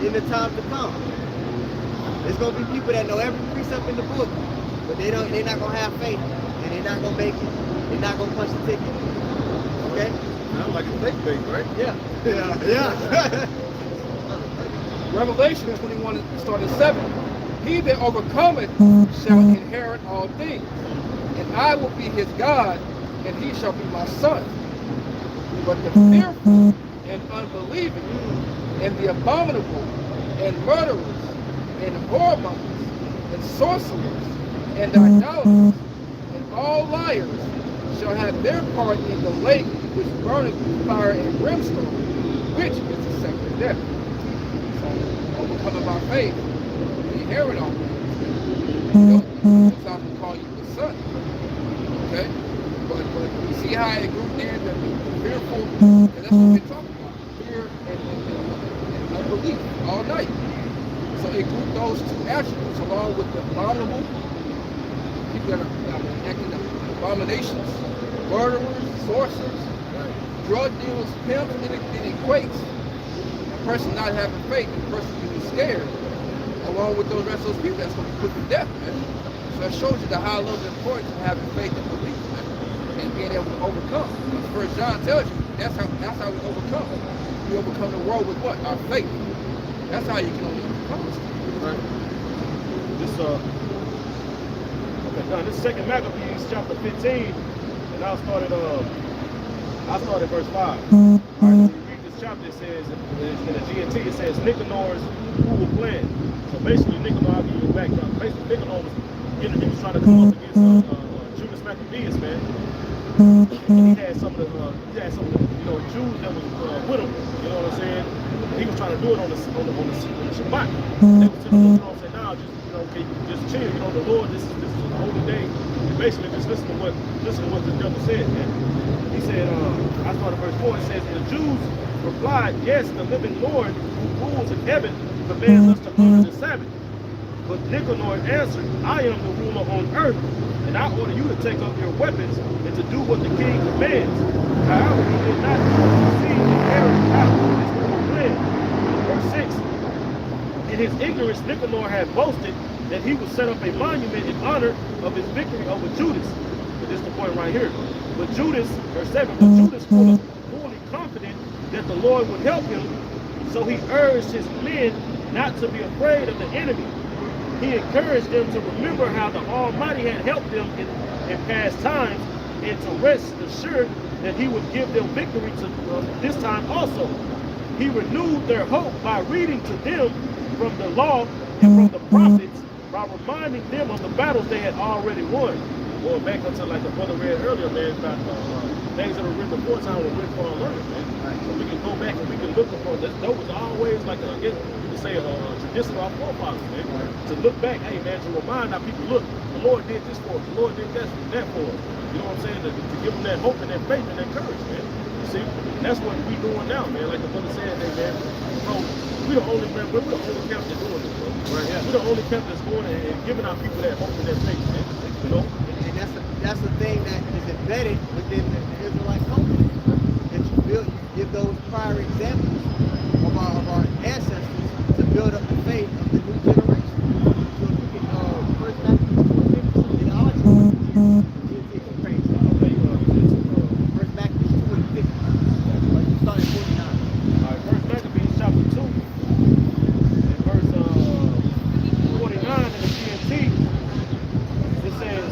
in the time to come. There's gonna be people that know every precept in the book, but they're not gonna have faith, and they're not gonna make it. They're not gonna punch the ticket. Okay? Sounds like a fake faith, right? Yeah. Revelation 21, starting 7. He that overcometh shall inherit all things, and I will be his God, and he shall be my son. But the fearful and unbelieving, and the abominable, and murderers, and whoremongers, and sorcerers, and idolaters, and all liars shall have their part in the lake which burneth with fire and brimstone, which is the second death. So, overcoming by faith, we inherit all things. Most often call you the son. Okay? But you see how it grouped there, the fearful, and that's what we're talking about. Fear and unbelief all night. So it grouped those two attributes along with the abominable, people that are acting abominations, murderers, sorcerers, drug dealers, pimps, and it equates a person not having faith and a person being scared, along with those rest of those people that's going to be put to death, man. So that shows you the high level of importance of having faith and belief, man, and being able to overcome. Because First John tells you that's how we overcome. We overcome the world with what? Our faith. That's how you can only overcome this. Right. This okay, now this second Maccabees chapter 15, and I started verse 5. Alright, so you read this chapter, it says in the GNT, it says Nicanor's Google plan. So basically Nicanor, I'll give you a background. Basically Nicanor was trying to come up against Judas Maccabeus, man. And he had some of the Jews that was with him. You know what I'm saying? He was trying to do it on the Shabbat. They was telling him, you know what I'm saying? Now just chill. You know, the Lord, this is a holy day. And basically, just listen to what the devil said, man. He said, I started verse 4. It says, and the Jews replied, yes, the living Lord who rules in heaven commands us to honor the Sabbath. But Nicanor answered, I am the ruler on earth, and I order you to take up your weapons and to do what the king commands. However, he did not succeed in carrying out his evil plan. Verse 6. In his ignorance, Nicanor had boasted that he would set up a monument in honor of his victory over Judas. But this is the point right here. But Judas, verse 7, but Judas was fully confident that the Lord would help him, so he urged his men not to be afraid of the enemy. He encouraged them to remember how the Almighty had helped them in past times, and to rest assured that he would give them victory this time also. He renewed their hope by reading to them from the law and from the prophets, by reminding them of the battles they had already won. Going back unto like the brother read earlier, man, about things that are written before time were written for our learning, man. So we can go back and we can look upon that. That was always like a, you can say a tradition of our forefathers, man. To look back, hey man, to remind our people, look, the Lord did this for us, the Lord did that for us. You know what I'm saying? To give them that hope and that faith and that courage, man. You see? And that's what we doing now, man. Like the brother said, hey man, bro, we're the only camp that's doing this, bro. Right? Yeah. We're the only camp that's going and giving our people that hope and that faith, man. You know? And that's the thing that is embedded within the Israelite culture. That you build, you give those prior examples of our ancestors to build up the faith of the new generation. So if you can first Maccabees 2:50, in our First Maccabees 2:50. Like you start at 49. Alright, First Maccabees chapter 2 and verse 49 in the GNT, it says,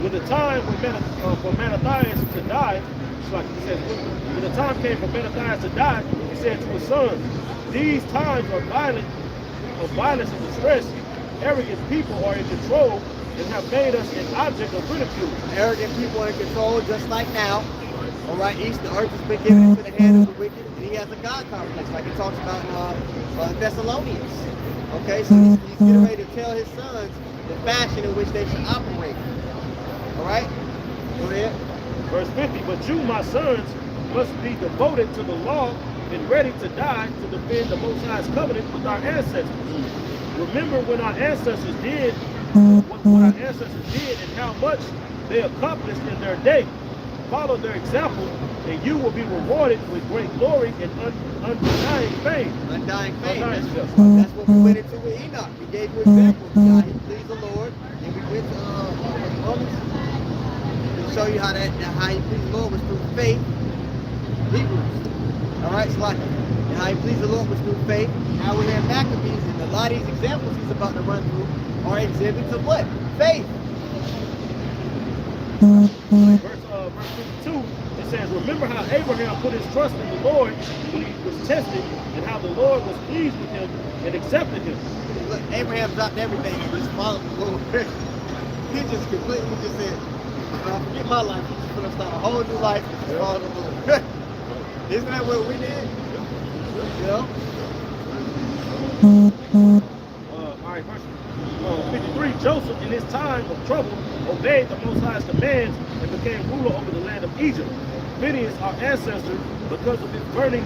when the time for Mattathias to die, it's like he says, when the time came for Mattathias to die, he said to his sons, these times are violence and distress. Arrogant people are in control and have made us an object of ridicule. Arrogant people are in control, just like now. All right, the earth has been given into the hand of the wicked, and he has a God complex, like it talks about in Thessalonians. Okay, so he's getting ready to tell his sons the fashion in which they should operate. All right, go ahead. Verse 50, but you, my sons, must be devoted to the law and ready to die to defend the Most High's covenant with our ancestors. Remember when our ancestors did what our ancestors did and how much they accomplished in their day. Follow their example, and you will be rewarded with great glory and undying fame. Undying fame. Undying That's what we went into with Enoch. We gave you examples of how he pleased the Lord, and we went to Romans to show you how he pleased the Lord was through faith. Hebrews. All right, so like, and how he pleased the Lord was through faith. Now we have Maccabees, and a lot of these examples he's about to run through are exhibits of what? Faith. Verse 52, it says, remember how Abraham put his trust in the Lord when he was tested, and how the Lord was pleased with him and accepted him. Look, Abraham dropped everything and just followed the Lord. He just completely just said, forget my life, I'm just going to start a whole new life and just follow the Lord. Isn't that what we did? You know? All right, verse 53, Joseph in his time of trouble obeyed the Most High's commands and became ruler over the land of Egypt. Phineas, our ancestor, because of his burning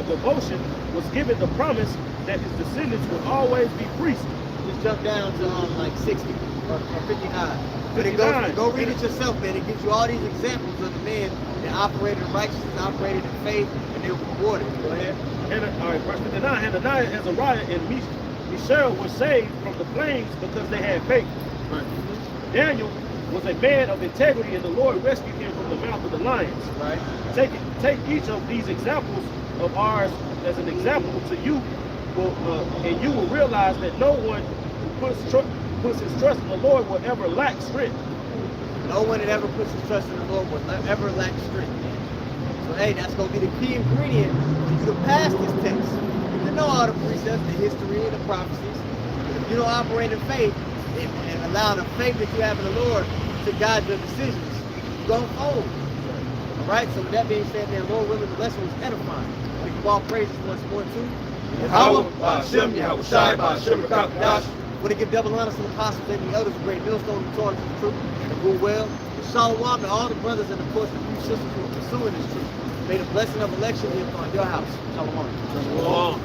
devotion, was given the promise that his descendants would always be priests. Just jump down to like 60 or 59. But go read it yourself, man. It gives you all these examples of the men that operated in righteousness, operated in faith, and they were rewarded. Go ahead. All right, verse 59, Hananiah, Azariah, and Mishael were saved from the flames because they had faith. Right. Daniel was a man of integrity, and the Lord rescued him from the mouth of the lions. Right. Take each of these examples of ours as an example to you, and you will realize that no one who puts his trust in the Lord will ever lack strength. No one that ever puts his trust in the Lord will ever lack strength. So hey, that's going to be the key ingredient for you to pass this test. You know all the precepts, the history, and the prophecies. But if you don't operate in faith and allow the faith that you have in the Lord to guide your decisions, you're going to fold. All right, so with that being said, then, Lord willing, the lesson was edifying. We can all praises once more too. Yahweh, Ba'ashem, Yahweh Shai, Ba'ashem, Rakakadash. Want to give double honor to the apostles and the elders, the great millstone who taught us the truth, and rule well. And shalom to all the brothers and of course the few sisters who are pursuing this truth. May the blessing of election be upon your house. Shalom. Shalom.